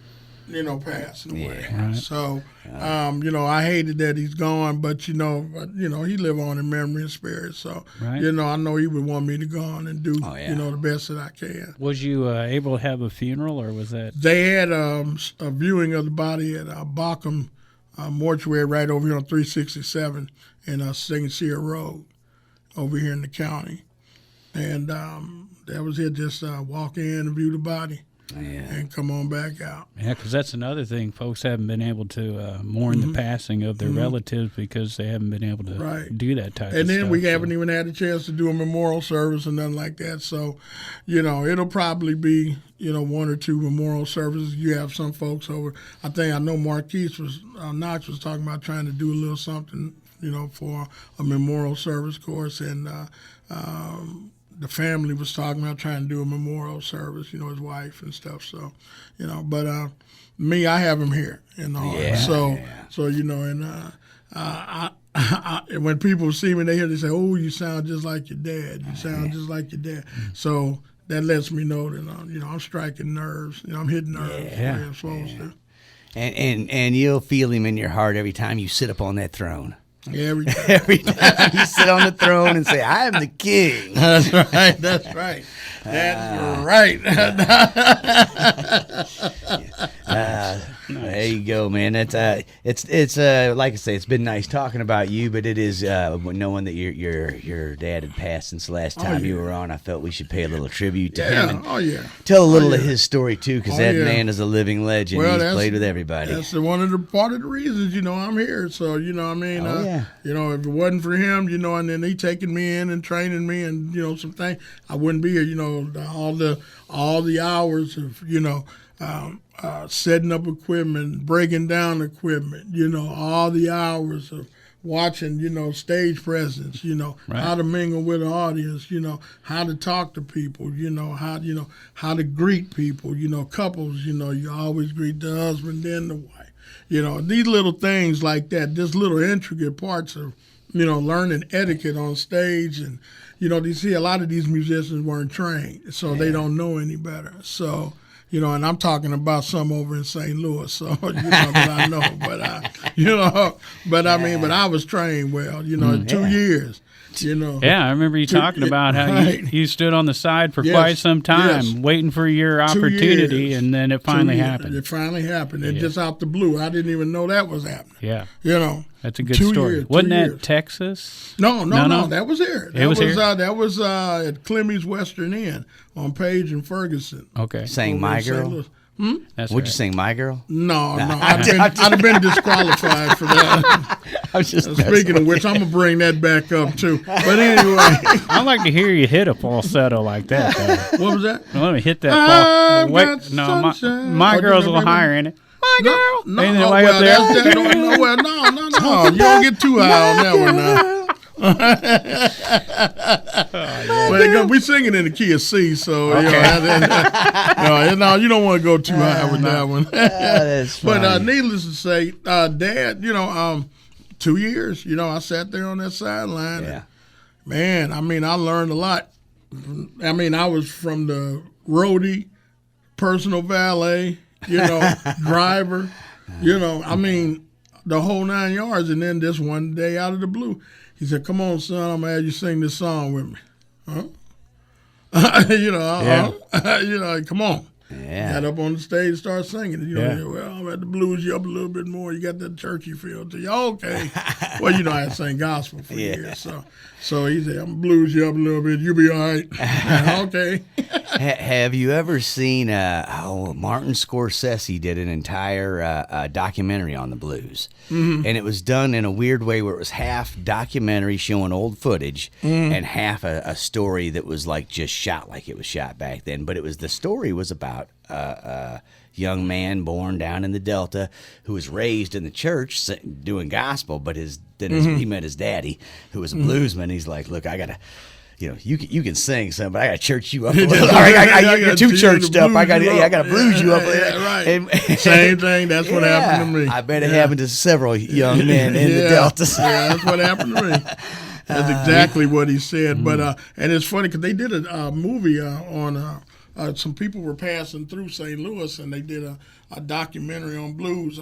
passing away. Yeah. Right. So, I hated that he's gone, but he live on in memory and spirit. So, Right. I know he would want me to go on and do, Oh, yeah. the best that I can. Was you able to have a funeral, or was that? They had a viewing of the body at Bockham Mortuary right over here on 367 in St. Cyr Road over here in the county. And that was it, just walk in and view the body and come on back out. Yeah, because that's another thing. Folks haven't been able to mourn the passing of their relatives because they haven't been able to Right. do that type of And stuff. then we haven't even had a chance to do a memorial service and nothing like that. So, it'll probably be, 1 or 2 memorial services. You have some folks over. I know Knox was talking about trying to do a little something, for a memorial service course. And the family was talking about trying to do a memorial service, his wife and stuff. So, but me, I have him here, Yeah, So, yeah. so and when people see me, they say, "Oh, you sound just like your dad. You sound just like your dad." So that lets me know that I'm striking nerves. I'm hitting nerves. Yeah. Where I'm supposed to. And you'll feel him in your heart every time you sit up on that throne. Every time. Every time you sit on the throne and say, "I am the king." That's right. That's right. That's right. There you go, man. That's it's like I say, it's been nice talking about you, but it is knowing that your dad had passed since the last time you were on. I felt we should pay a little tribute to him and Oh yeah. tell a little of his story too, because that yeah. man is a living legend. Well, He's played with everybody. That's one of the part of the reasons, I'm here. So, what I mean? Oh, yeah. If it wasn't for him, and then he taking me in and training me and, some things, I wouldn't be here, all the hours of, setting up equipment, breaking down equipment, all the hours of watching, stage presence, how to mingle with the audience, how to talk to people, how to greet people, couples, you always greet the husband then the wife. These little things like that, just little intricate parts of, learning etiquette on stage. And, you see a lot of these musicians weren't trained, so they don't know any better. So, and I'm talking about some over in St. Louis, so that I know. But I mean, I was trained well, 2 years. Yeah, I remember you talking about how you stood on the side for quite some time, waiting for your opportunity, and then it finally happened. It finally happened, and just out the blue, I didn't even know that was happening. Yeah, that's a good 2 story. years, Wasn't 2 that years. Texas? No, that was here. It was here? That was at Clemmy's Western Inn on Page and Ferguson. Okay, Sang My Girl. that's Would right. you sing My Girl? No, I'd have been disqualified for that. I was just Speaking of which, I'm gonna bring that back up too. But anyway, I'd like to hear you hit a falsetto like that. Though. what was that? Let me hit that falsetto. Got No, sunshine. my Oh, girl's a you little remember? higher in it. My girl. No, Ain't that way up there? that's that. No. You don't get too high on that one now. But we singing in the key of C, so you don't want to go too high with that one. That's But funny. needless to say, Dad, 2 years, I sat there on that sideline. Yeah. And, man, I mean, I learned a lot. I mean, I was from the roadie, personal valet, driver, I mean, the whole 9 yards. And then this one day out of the blue, he said, "Come on, son, I'm going to have you sing this song with me." Huh? Come on. Yeah. Got up on the stage and started singing. Yeah. Well, I'm at the blues you up a little bit more. You got that churchy feel to you. Okay. Well, I had sang gospel for years. So he said, I'm going to blues you up a little bit. You'll be all right. Okay. Have you ever seen Martin Scorsese did an entire documentary on the blues, and it was done in a weird way where it was half documentary showing old footage and half a story that was like just shot like it was shot back then. But the story was about a young man born down in the Delta who was raised in the church doing gospel, but he met his daddy who was a bluesman. He's like, "Look, I gotta." You can sing some, but I got to church you up a little. You're too churched up. I got to blues you up. Right. And, Same thing. That's what happened to me. I bet it happened to several young men in the Delta. Yeah, that's what happened to me. That's exactly what he said. But and it's funny because they did a movie on some people were passing through St. Louis, and they did a documentary on blues.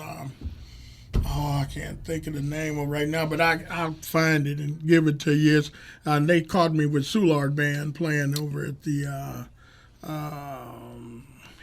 I can't think of the name of it right now, but I'll find it and give it to you. And they caught me with Soulard Band playing over at the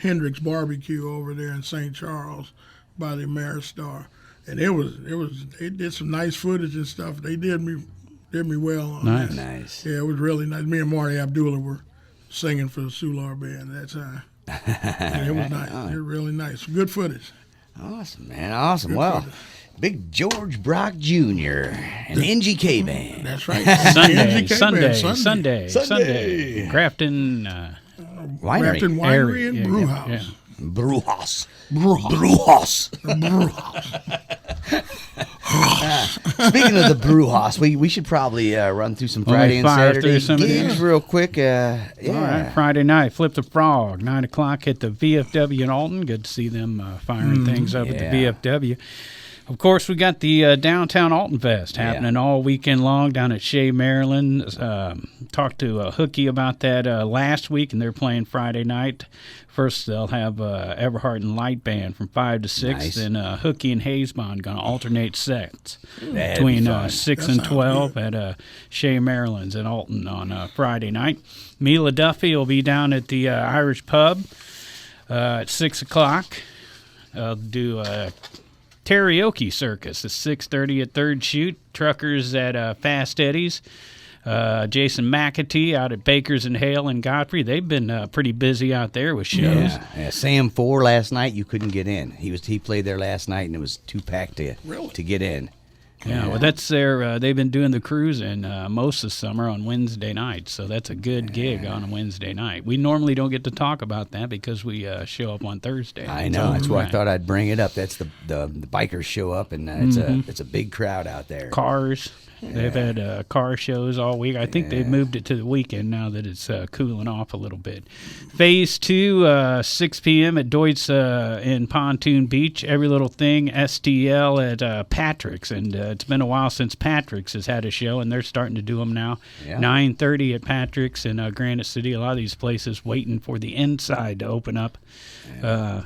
Hendrix Barbecue over there in St. Charles by the Ameristar. And they did some nice footage and stuff. They did me well on that. Nice. Yeah, it was really nice. Me and Marty Abdullah were singing for the Soulard Band at that time. And it was nice. It was really nice. Good footage. Awesome, man. Awesome. Well, Big George Brock Jr. and NGK Band. That's right. Sunday. Grafton Winery. Grafton Winery and Brewhouse. Yeah. Brewhouse. Speaking of the Brewhouse, we should probably run through some Friday and Saturday gigs real quick. All right, Friday night, Flip the Frog, 9 o'clock at the VFW in Alton. Good to see them firing things up at the VFW. Of course, we got the downtown Altonfest happening all weekend long down at Chez, Marilyn. Talked to HOOKiE about that last week, and they're playing Friday night. First, they'll have Everhart and Light Band from 5 to 6. Nice. Then HOOKiE and Haze Band going to alternate sets That'd between be fun. 6 and 12 at Chez, Maryland's in Alton on Friday night. Mila Duffey will be down at the Irish Pub at 6 o'clock. They'll do Taraoke Circus at 6:30 at Third Shoot. Truckers at Fast Eddie's. Jason McAtee out at Baker's and Hale and Godfrey. They've been pretty busy out there with shows. Yeah. Sam 4 last night, you couldn't get in. He played there last night, and it was too packed to get in. Yeah, well, that's their. They've been doing the cruise in most of the summer on Wednesday nights, so that's a good gig on a Wednesday night. We normally don't get to talk about that because we show up on Thursday. I know. That's why I thought I'd bring it up. That's the bikers show up, and it's a big crowd out there. Cars, They've had car shows all week. I think they've moved it to the weekend now that it's cooling off a little bit. Phase 2, 6 p.m. at Doit's in Pontoon Beach. Every Little Thing, STL at Patrick's. And it's been a while since Patrick's has had a show, and they're starting to do them now. Yeah. 9:30 at Patrick's in Granite City. A lot of these places waiting for the inside to open up. Yeah.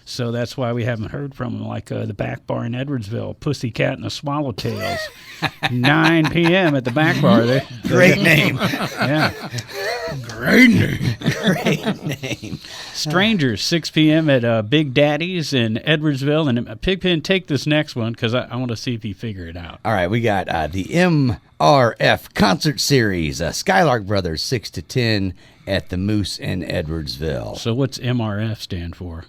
So that's why we haven't heard from them, like the Back Bar in Edwardsville, Pussycat and the Swallowtails. 9 p.m. at the Back Bar. Great name. Yeah. Great name. Great name. Strangers, 6 p.m. at Big Daddy's in Edwardsville. And Pigpen, take this next one because I want to see if you figure it out. All right, we got the MRF Concert Series, Skylark Brothers, 6 to 10 at the Moose in Edwardsville. So what's MRF stand for?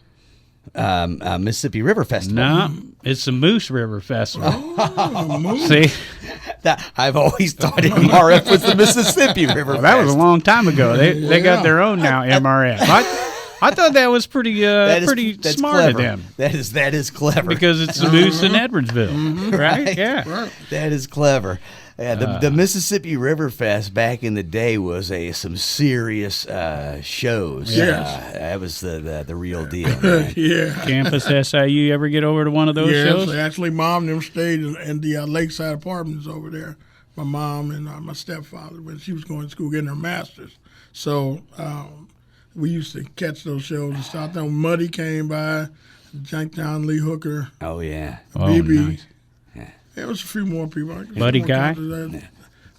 Mississippi River Festival. No, it's the Moose River Festival. Oh, see? I've always thought MRF was the Mississippi River Festival. That was a long time ago. They got their own now, MRF. I thought that was pretty that's smart clever. of them. That is clever. Because it's the Moose in Edwardsville, right? Yeah. That is clever. Yeah, the Mississippi River Fest back in the day was some serious shows. Yes. That was the real deal. Yeah. Campus SIU ever get over to one of those shows? Yes, actually, Mom and them stayed in the Lakeside Apartments over there. My mom and my stepfather, when she was going to school getting her master's. So we used to catch those shows and stuff. Then Muddy came by, Jack John Lee Hooker. Oh, yeah. BB. Nice. There was a few more people. Buddy Guy?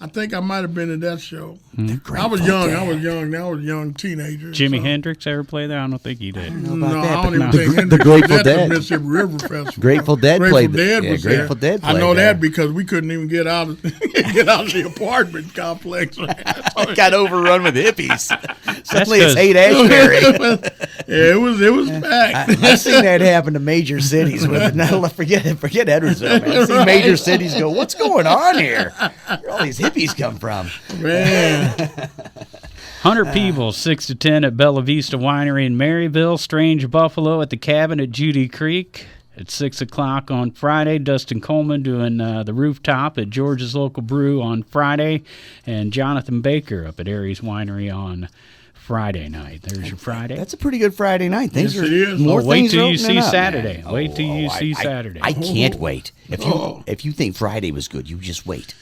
I think I might have been at that show. I was young. I was a young teenager. Jimi Hendrix ever play that? I don't think he did. No, I don't even think The Grateful Dead. Dead. The Mississippi River Festival. Grateful Dead played Dead was there. Grateful Dead I know played that because we couldn't even get out of the apartment complex. Got overrun with hippies. Suddenly That's it's Haight-Ashbury. Yeah, it was packed. I've seen that happen to major cities. Forget Edwardsville, man. I've seen major cities go, what's going on here? Where all these hippies come from? Man. 100 people, 6 to 10 at Bella Vista Winery in Maryville. Strange Buffalo at the Cabin at Judy Creek. At 6 o'clock on Friday, Dustin Coleman doing the rooftop at George's Local Brew on Friday. And Jonathan Baker up at Aries Winery on Friday night. There's your Friday. That's a pretty good Friday night. Things Yes, are it is. more Wait things till are you see opening up, Saturday. man. Wait till you see Saturday. I can't wait. If you think Friday was good, you just wait.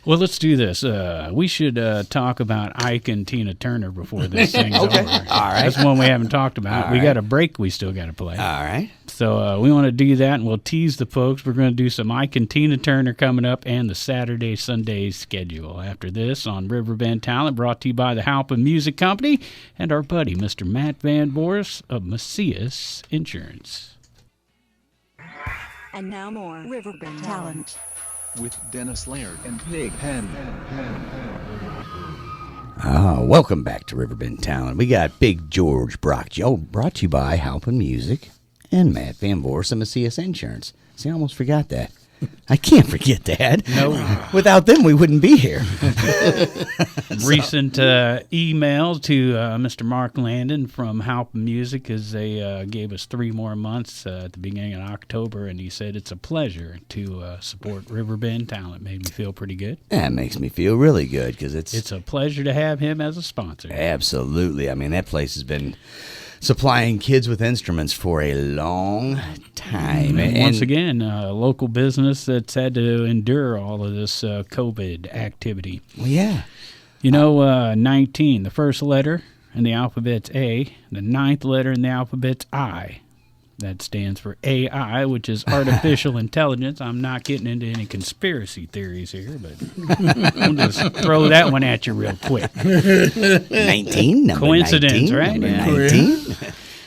Well, let's do this. We should talk about Ike and Tina Turner before this thing's over. All right. That's one we haven't talked about. All We right. got a break we still got to play. All right. So we want to do that, and we'll tease the folks. We're going to do some Ike and Tina Turner coming up and the Saturday, Sunday schedule. After this on Riverbend Talent, brought to you by the Halpin Music Company and our buddy, Mr. Matt Van Boris of Macias Insurance. And now more Riverbend Talent. With Dennis Laird and Pig Pen. Welcome back to Riverbend Talent. We got Big George brought to you by Halpin Music and Matt Van Boris of Macias Insurance. See, I almost forgot that. I can't forget that. No. Without them, we wouldn't be here. Recent email to Mr. Mark Landon from Halpin Music as they gave us 3 more months at the beginning of October, and he said it's a pleasure to support Riverbend Talent. Made me feel pretty good. That makes me feel really good because It's a pleasure to have him as a sponsor. Absolutely. I mean, that place has been supplying kids with instruments for a long time. And once again, a local business that's had to endure all of this COVID activity. Well, yeah. You know, 19, the first letter in the alphabet's A, the 9th letter in the alphabet's I. That stands for AI, which is artificial intelligence. I'm not getting into any conspiracy theories here, but we'll just throw that one at you real quick. 19? Number Coincidence, 19, right? Number Yeah. 19?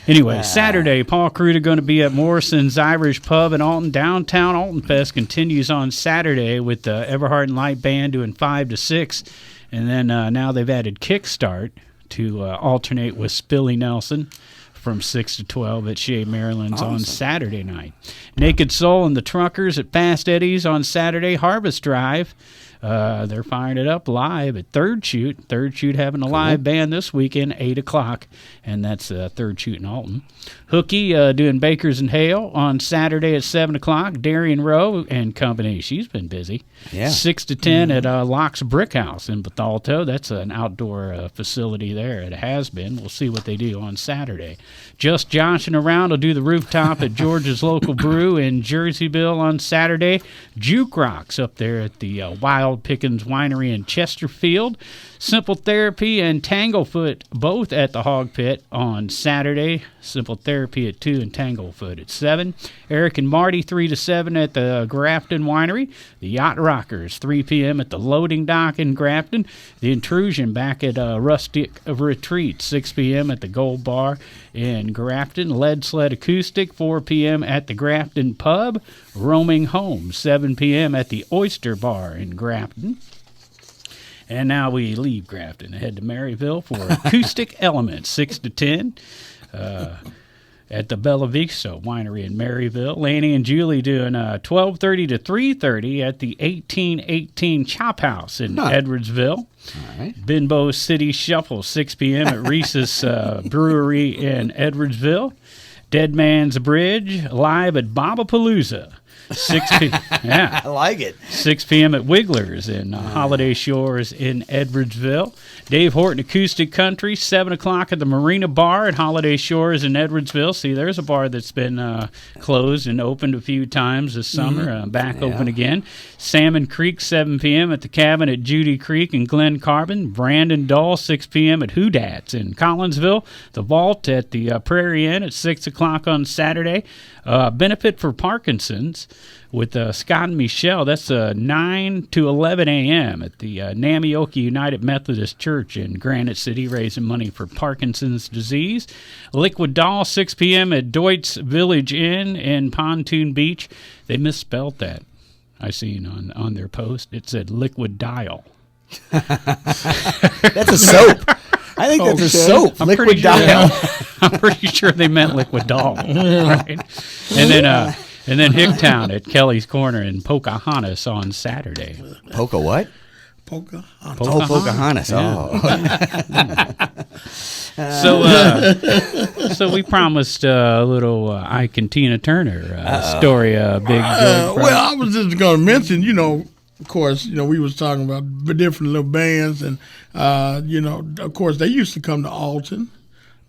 Anyway, Saturday, Paul Cruder going to be at Morrison's Irish Pub in Alton. Downtown Altonfest continues on Saturday with the Everhart and Light Band doing 5 to 6. And then now they've added Kickstart to alternate with Spilly Nelson from 6 to 12 at Chez, Maryland's on Saturday night. Naked Soul and the Truckers at Fast Eddie's on Saturday. Harvest Drive They're firing it up live at Third Shoot. Third Shoot having a live band this weekend, 8 o'clock, and that's Third Shoot in Alton. HOOKiE doing Bakers and Hale on Saturday at 7 o'clock. Darian Rowe and company. She's been busy. Yeah. 6 to 10 at Locke's Brick House in Bethalto. That's an outdoor facility there. It has been. We'll see what they do on Saturday. Just joshing around will do the rooftop at George's Local Brew in Jerseyville on Saturday. Juke Rocks up there at the Wild Pickens Winery in Chesterfield. Simple Therapy and Tanglefoot both at the Hog Pit on Saturday. Simple Therapy at 2 and Tanglefoot at 7. Eric and Marty 3 to 7 at the Grafton Winery. The Yacht Rockers 3 p.m. at the Loading Dock in Grafton. The Intrusion back at Rustic Retreat 6 p.m. at the Gold Bar in Grafton. Lead Sled Acoustic 4 p.m. at the Grafton Pub. Roaming Home 7 p.m. at the Oyster Bar in Grafton. And now we leave Grafton and head to Maryville for Acoustic Elements, 6 to 10 at the Bella Vista Winery in Maryville. Laney and Julie doing 12:30 to 3:30 at the 1818 Chop House in Edwardsville. All right. Bimbo City Shuffle, 6 p.m. at Reese's Brewery in Edwardsville. Dead Man's Bridge, live at Bobapalooza. 6 p.m. Yeah, I like it. 6 p.m. at Wiggler's in Holiday Shores in Edwardsville. Dave Horton Acoustic Country, 7 o'clock at the Marina Bar at Holiday Shores in Edwardsville. See, there's a bar that's been closed and opened a few times this summer, back open again. Salmon Creek, 7 p.m. at the Cabin at Judy Creek in Glen Carbon. Brandon Dahl, 6 p.m. at Hoodats in Collinsville. The Vault at the Prairie Inn at 6 o'clock on Saturday. Benefit for Parkinson's with Scott and Michelle. That's 9 to 11 a.m. at the Namioke United Methodist Church in Granite City, raising money for Parkinson's disease. Liquid Doll, 6 p.m. at Doit's Village Inn in Pontoon Beach. They misspelled that. I seen on their post. It said Liquid Dial. That's a soap. I think that's a soap. Liquid Dial. I'm pretty sure they meant Liquid Doll. Right? And then Hicktown at Kelly's Corner in Pocahontas on Saturday. Poca what? Pocahontas. Oh, Pocahontas. Oh. So we promised a little Ike and Tina Turner story. Well, I was just going to mention, of course, we was talking about the different little bands, and of course, they used to come to Alton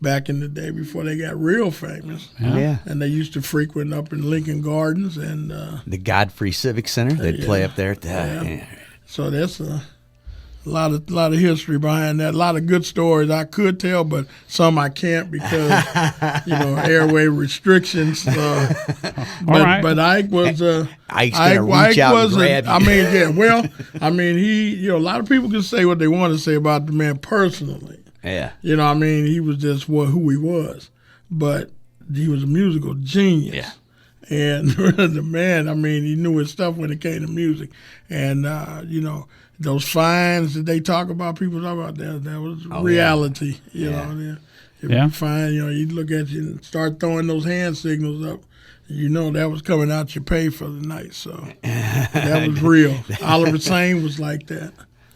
back in the day before they got real famous. Yeah. And they used to frequent up in Lincoln Gardens and the Godfrey Civic Center. They'd play up there. So that's a lot of history behind that. A lot of good stories I could tell, but some I can't because airway restrictions. But Ike was Ike's gonna reach out and grab you. He a lot of people can say what they want to say about the man personally. Yeah. He was just who he was, but he was a musical genius. Yeah. And the man, he knew his stuff when it came to music, and those fines that they talk about, people talk about that was reality. You know, if you find, he'd look at you and start throwing those hand signals up. That was coming out your pay for the night. So that was real. Oliver Sane was like that.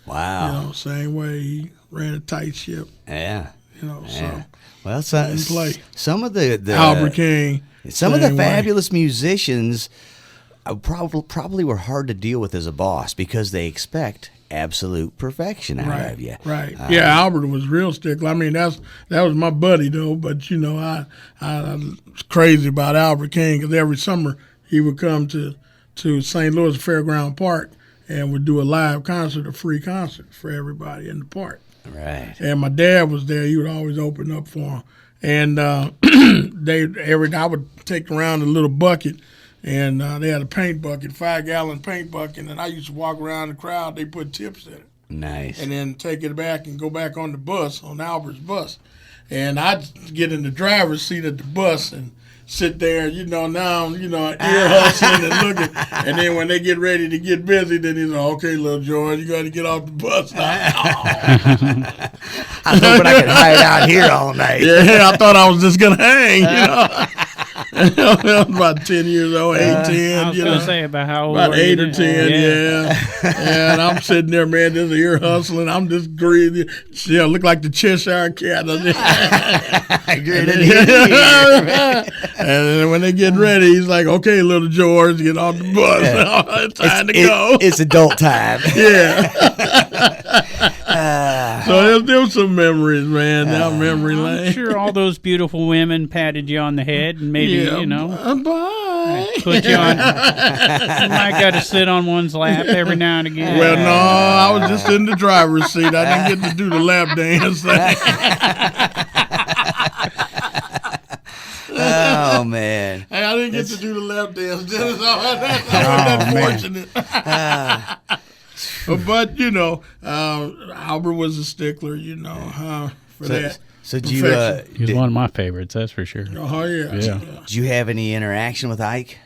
Wow. Same way he ran a tight ship. Yeah. So. Well, play. Some of the Albert King. Some of the fabulous musicians probably were hard to deal with as a boss because they expect absolute perfection out of you. Right. Albert was real stickler. That was my buddy though. But I was crazy about Albert King because every summer he would come to St. Louis Fairground Park and would do a live concert, a free concert for everybody in the park. Right. And my dad was there. He would always open up for him. And I would take around a little bucket, and they had a paint bucket, 5-gallon paint bucket, and I used to walk around the crowd. They put tips in it. Nice. And then take it back and go back on the bus, on Albert's bus. And I'd get in the driver's seat of the bus and sit there, now, ear hustling and looking. And then when they get ready to get busy, then he's like, okay, little George, you got to get off the bus now. I was hoping I could hide out here all night. Yeah, I thought I was just going to hang, About 10 years old, 8, 10. I was going to say about how old About were you 8 or then? 10, yeah. And I'm sitting there, man, just ear hustling. I'm just greedy. Yeah, look like the Cheshire cat. And then when they get ready, he's like, okay, little George, get off the bus. Time to go. It's adult time. Yeah. So there was some memories, man, down memory lane. I'm sure all those beautiful women patted you on the head and maybe, Bye. put you on. You might got to sit on one's lap every now and again. Well, no, I was just in the driver's seat. I didn't get to do the lap dance. Oh man. Hey, I didn't get to do the lap dance. That's unfortunate. But Albert was a stickler, for that. So did you? He was one of my favorites, that's for sure. Oh yeah. Did you have any interaction with Ike?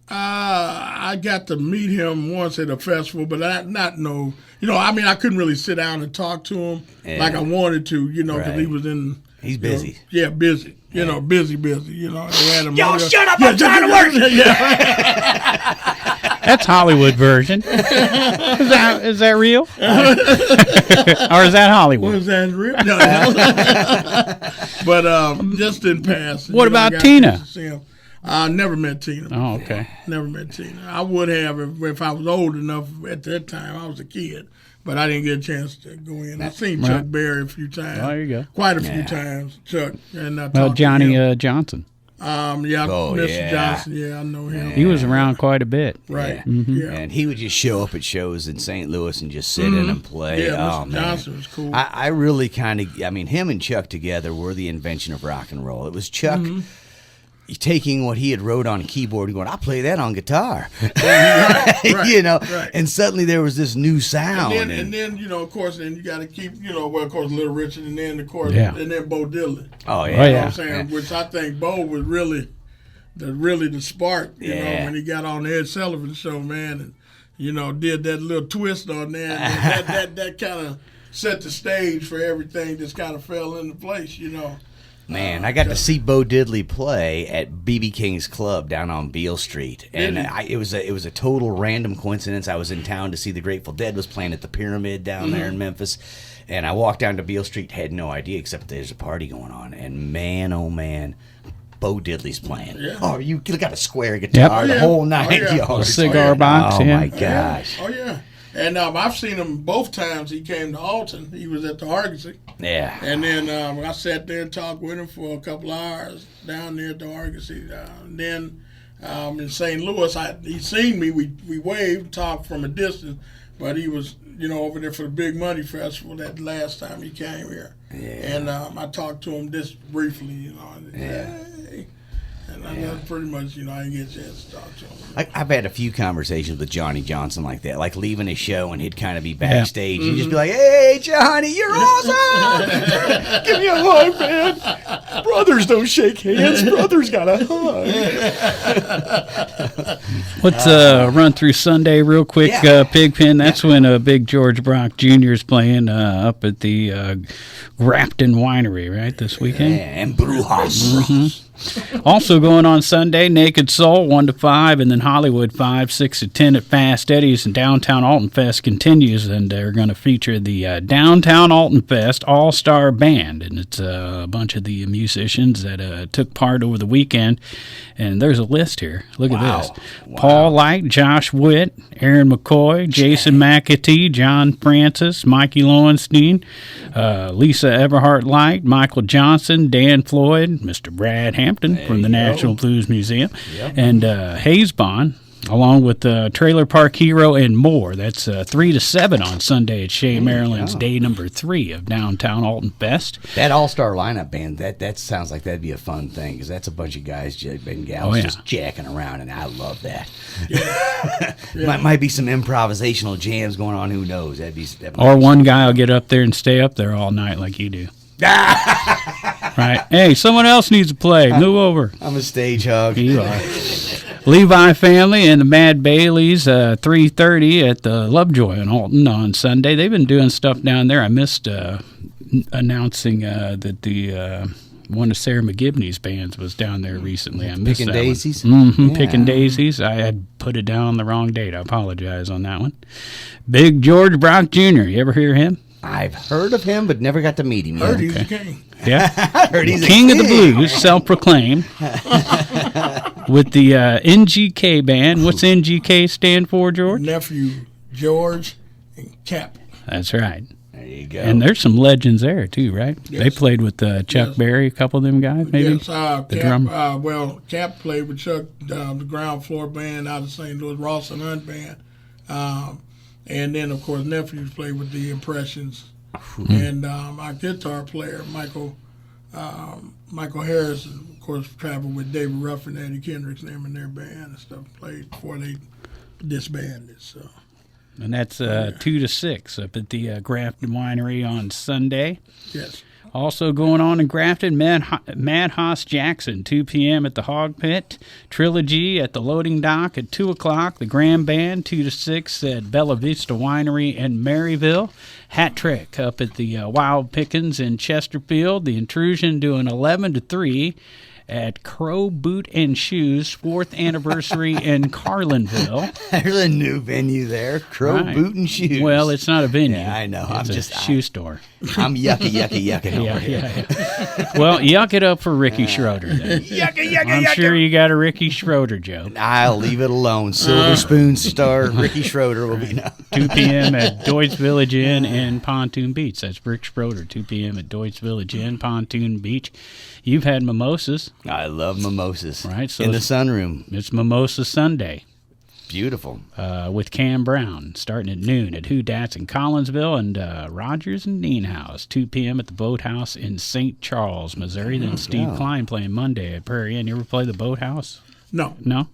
I got to meet him once at a festival, but I I couldn't really sit down and talk to him like I wanted to, because he was in. He's busy. Busy. Busy. They had him. Yo, shut up! I'm trying to work. That's Hollywood version. Is that real? Or is that Hollywood? Was that real? No. But just in passing. What about Tina? I never met Tina. Oh, okay. Never met Tina. I would have if I was old enough at that time. I was a kid. But I didn't get a chance to go in. I've seen Chuck Berry a few times. Oh, there you go. Quite a few times, Chuck. And Johnny Johnson. Mr. Johnson. Yeah, I know him. He was around quite a bit. Right. Yeah. And he would just show up at shows in St. Louis and just sit in and play. Yeah, Mr. Johnson was cool. I really him and Chuck together were the invention of rock and roll. It was Chuck taking what he had wrote on a keyboard and going, I'll play that on guitar. Right. And suddenly there was this new sound. And then of course, then you got to keep, of course, Little Richard, and then, of course, and then Bo Diddley. Oh, yeah. You know what I'm saying? Which I think Bo was really the spark, when he got on the Ed Sullivan show, man, and, did that little twist on there. And that kind of set the stage for everything just kind of fell into place, Man, I got to see Bo Diddley play at B.B. King's Club down on Beale Street, and it was a total random coincidence. I was in town to see the Grateful Dead was playing at the Pyramid down there in Memphis, and I walked down to Beale Street, had no idea except there's a party going on, and man, oh man, Bo Diddley's playing. Yeah. Oh, you got a square guitar the whole night, A cigar box. Oh my gosh. Oh yeah. And I've seen him both times he came to Alton. He was at the Argosy. Yeah. And then I sat there and talked with him for a couple of hours down there at the Argosy. Then in St. Louis, he seen me. We waved, talked from a distance, but he was, over there for the Big Money Festival that last time he came here. Yeah. And I talked to him just briefly, Hey. And I know pretty much, I didn't get a chance to talk to him. I've had a few conversations with Johnny Johnson like that, like leaving a show and he'd kind of be backstage and just be like, hey, Johnny, you're awesome! Give me a hug, man. Brothers don't shake hands. Brothers got a hug. Let's run through Sunday real quick, Pigpen. That's when Big George Brock Jr. is playing up at the Grafton Winery, right, this weekend? Yeah, and Voorhis. Also going on Sunday, Naked Soul 1 to 5, and then Hollywood 5, 6 to 10 at Fast Eddie's, and Downtown Altonfest continues, and they're going to feature the Downtown Altonfest All-Star Band, and it's a bunch of the musicians that took part over the weekend, and there's a list here. Look at this. Wow. Paul Light, Josh Witt, Aaron McCoy, Jason McAtee, John Francis, Mikey Lowenstein, Lisa Everhart Light, Michael Johnson, Dan Floyd, Mr. Brad Hampton from the National Blues Museum, and Haze Bond, along with Trailer Park Hero and more. That's 3 to 7 on Sunday at Chez, Maryland's day number 3 of Downtown Altonfest. That all-star lineup band, that sounds like that'd be a fun thing, because that's a bunch of guys and gals just jacking around, and I love that. Might be some improvisational jams going on, who knows? Or one guy will get up there and stay up there all night like you do. Right. Hey, someone else needs to play. Move over. I'm a stage hog. You are. Levi Family and the Mad Baileys, 3:30 at the Lovejoy in Alton on Sunday. They've been doing stuff down there. I missed announcing that the one of Sarah McGibney's bands was down there recently. I missed Picking that Daisies? one. Mm-hmm, Yeah. Picking Daisies. I had put it down on the wrong date. I apologize on that one. Big George Brock Jr. You ever hear him? I've heard of him, but never got to meet him. Heard Yet. he's the king. Yeah. I heard he's King a of the Blues, self-proclaimed. With the NGK band. What's NGK stand for, George? Nephew George and Cap. That's right. There you go. And there's some legends there, too, right? Yes. They played with Chuck Yes. Berry, a couple of them guys, maybe? Yes, the Cap, drum. Cap played with Chuck, the ground floor band out of St. Louis, Ross and Hunt band. And then, of course, Nephews played with the Impressions. And our guitar player, Michael Harris, of course, traveled with David Ruffin, Eddie Kendricks, them in their band and stuff, played before they disbanded. So. And that's 2 to 6 up at the Grafton Winery on Sunday. Yes. Also going on in Grafton, Mad Hoss Jackson, 2 p.m. at the Hog Pit. Trilogy at the Loading Dock at 2 o'clock. The Grand Band, 2 to 6 at Bella Vista Winery in Maryville. Hat Trick up at the Wild Pickens in Chesterfield. The Intrusion doing 11 to 3 at Crow Boot and Shoes, 4th anniversary in Carlinville. There's a new venue there, Crow Right. Boot and Shoes. Well, it's not a venue. Yeah, I know. It's I'm a just shoe store. I'm yucking over here. Yeah. Well, yuck it up for Ricky Schroeder then. I'm sure you got a Ricky Schroeder joke. I'll leave it alone. Silver Spoon star Ricky Schroeder will be now. 2 p.m. at Doit's Village Inn in Pontoon Beach. That's Rick Schroeder, 2 p.m. at Doit's Village Inn, Pontoon Beach. You've had mimosas, I love mimosas. Right, so in the it's- sunroom. it's Mimosa Sunday Beautiful. with Cam Brown, starting at noon at Who Dats in Collinsville and Rogers and Dean House, 2 p.m. at the Boathouse in St. Charles, Missouri. Then Steve Klein playing Monday at Prairie Inn. You ever play the Boathouse? No. No?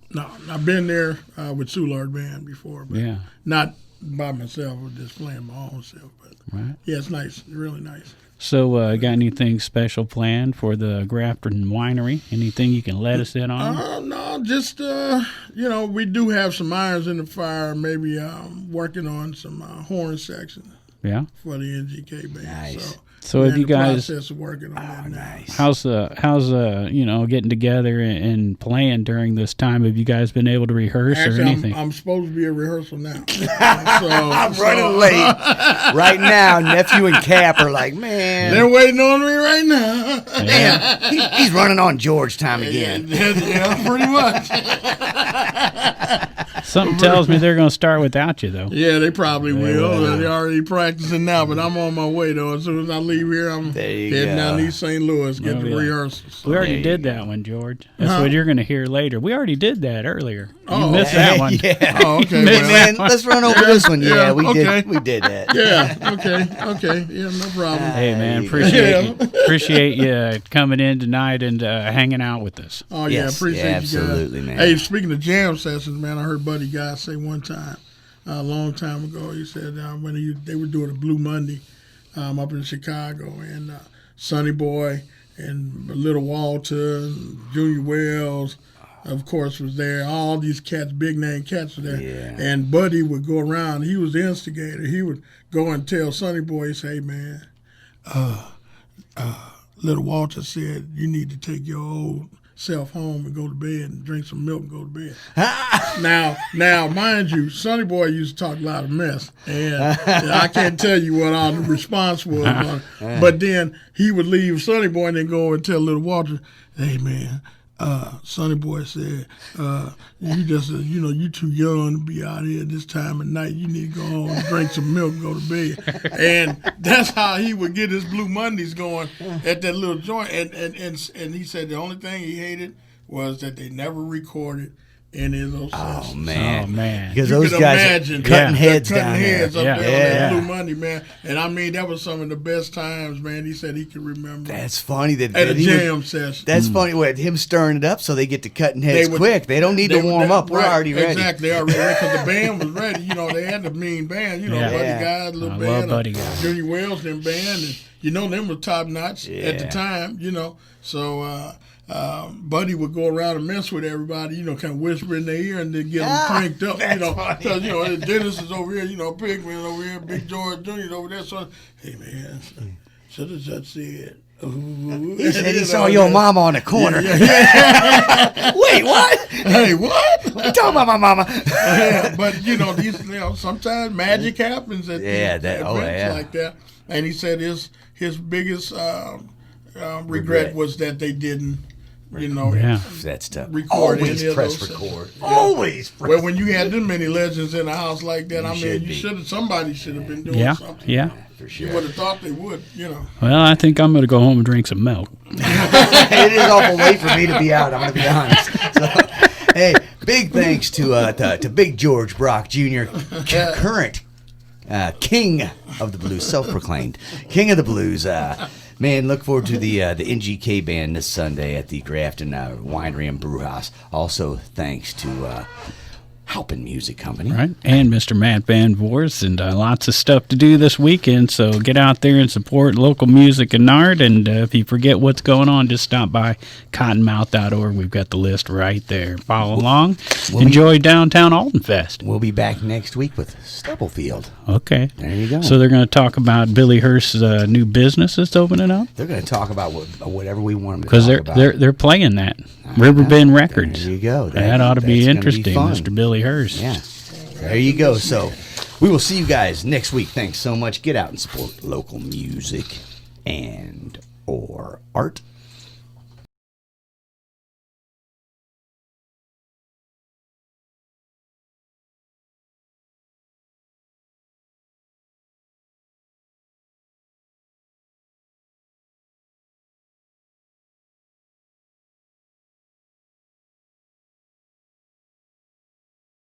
I've been there with Soulard Band before, but Yeah. not by myself. I was just playing my own self. But Right. yeah, it's nice, really nice. So, got anything special planned for the Grafton Winery? Anything you can let us in on? No, just we do have some irons in the fire. Maybe working on some horn sections Yeah. for the NGK band. Nice. So we're have in you the guys? process of working on that now. Nice. How's getting together and playing during this time? Have you guys been able to rehearse or Actually, anything? I'm supposed to be at rehersal now. I'm running late. Right now, Nephew and Cap are like, man, They're waiting on me right now. damn, he's running on George time again. Yeah, pretty much. Something tells me they're going to start without you, though. Yeah, they probably will. They're already practicing now, but I'm on my way, though. As soon as I leave here, I'm There you heading go. down to East St. Louis, get the yeah. rehearsals. We already There you did that one, George. That's what you're going to hear later. We already did that earlier. You missed Hey, that one. Yeah. Oh, okay. Hey, well, man, let's run over this one. Yeah, Yeah, we okay. did that. yeah, okay. Yeah, no problem. Hey, man, There appreciate you coming in tonight and hanging out with us. Oh, yeah, Yes, appreciate yeah, you absolutely, guys. man. Hey, speaking of jam sessions, man, I heard Buddy Guy say one time, a long time ago, he said when they were doing a Blue Monday up in Chicago, and Sonny Boy and Little Walter and Junior Wells, of course, was there. All these cats, big name cats were there. Yeah. And Buddy would go around. He was the instigator. He would go and tell Sonny Boy, he'd say, hey, man, Little Walter said you need to take your old self home and go to bed and drink some milk and go to bed. now, mind you, Sonny Boy used to talk a lot of mess, and I can't tell you what all the response was. But then he would leave Sonny Boy and then go and tell Little Walter, hey, man, Sonny Boy said, you just, you too young to be out here this time of night. You need to go home and drink some milk and go to bed. And that's how he would get his Blue Mondays going at that little joint. And he said the only thing he hated was that they never recorded any of those Oh sessions. man, Oh, man. because You those could guys imagine are cutting Yeah. heads cutting down heads there. up there Yeah. on that Yeah. Blue Monday, man. And I mean, that was some of the best times, man. He said he could remember That's funny that at a he would- jam session. That's funny with him stirring it up so they get to cutting heads would- quick. They don't need to warm up. We're right, already ready. Exactly, they already ready because the band was ready. They had the mean band. Yeah. Buddy Yeah. Guy's little I band, love Buddy Guy. Junior Wells, them band, and them were top notch at the Yeah. time. So Buddy would go around and mess with everybody. kind of whisper in their ear and then get them cranked up. Because Dennis is over here. Pigman over here, Big George Jr. over there. So hey man, should have just said. He said he saw your mama on the corner. Wait, what? Hey, what? What you talking about my mama? Yeah, but sometimes magic happens at events like that. And he said his biggest regret was that they didn't, That's tough. record Always any of press those. record. Always press. Well, when you had this many legends in a house like that, somebody should have been doing something. Yeah. For You sure. would have thought they would, Well, I think I'm going to go home and drink some milk. It is awful late for me to be out. I'm going to be honest. So, hey, big thanks to Big George Brock Jr., current king of the blues, self-proclaimed king of the blues. Man, look forward to the NGK band this Sunday at the Grafton Winery and Brewhouse. Also, thanks to Halpin Music Company. Right. And Mr. Matt Van Voorhis, and lots of stuff to do this weekend. So get out there and support local music and art. And if you forget what's going on, just stop by cottonmouth.org. We've got the list right there. Follow along. Enjoy downtown Altonfest. We'll be back next week with Stubblefield. Okay. There you go. So they're going to talk about Billy Hurst's new business that's opening up? They're going to talk about whatever we want them to Because talk about. they're playing that. Riverbend Records. There you go. That ought to be That's gonna interesting, fun. Mr. Billy Hurst. Yeah. There you go. So we will see you guys next week. Thanks so much. Get out and support local music and or art.